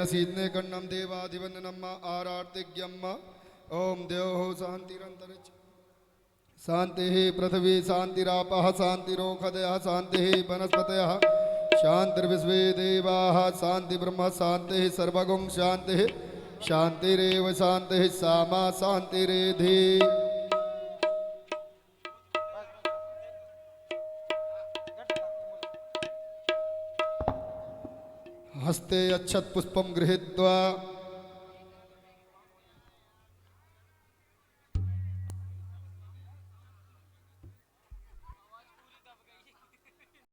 शीतने कन्नम देवाधिवंदनम आरार्तिज्ञम ओम देव शांतिरंतरिक्ष शांति पृथ्वी शांतिरापः शांतिरोषधयः शांति वनस्पतयः शांतिर्विश्वे देवाः शांति ब्रह्म शांति सर्वगुण शांति शांतिरेव शांति सामा शांतिरेधि। हस्ते अच्छत पुष्पम गृहीत्वा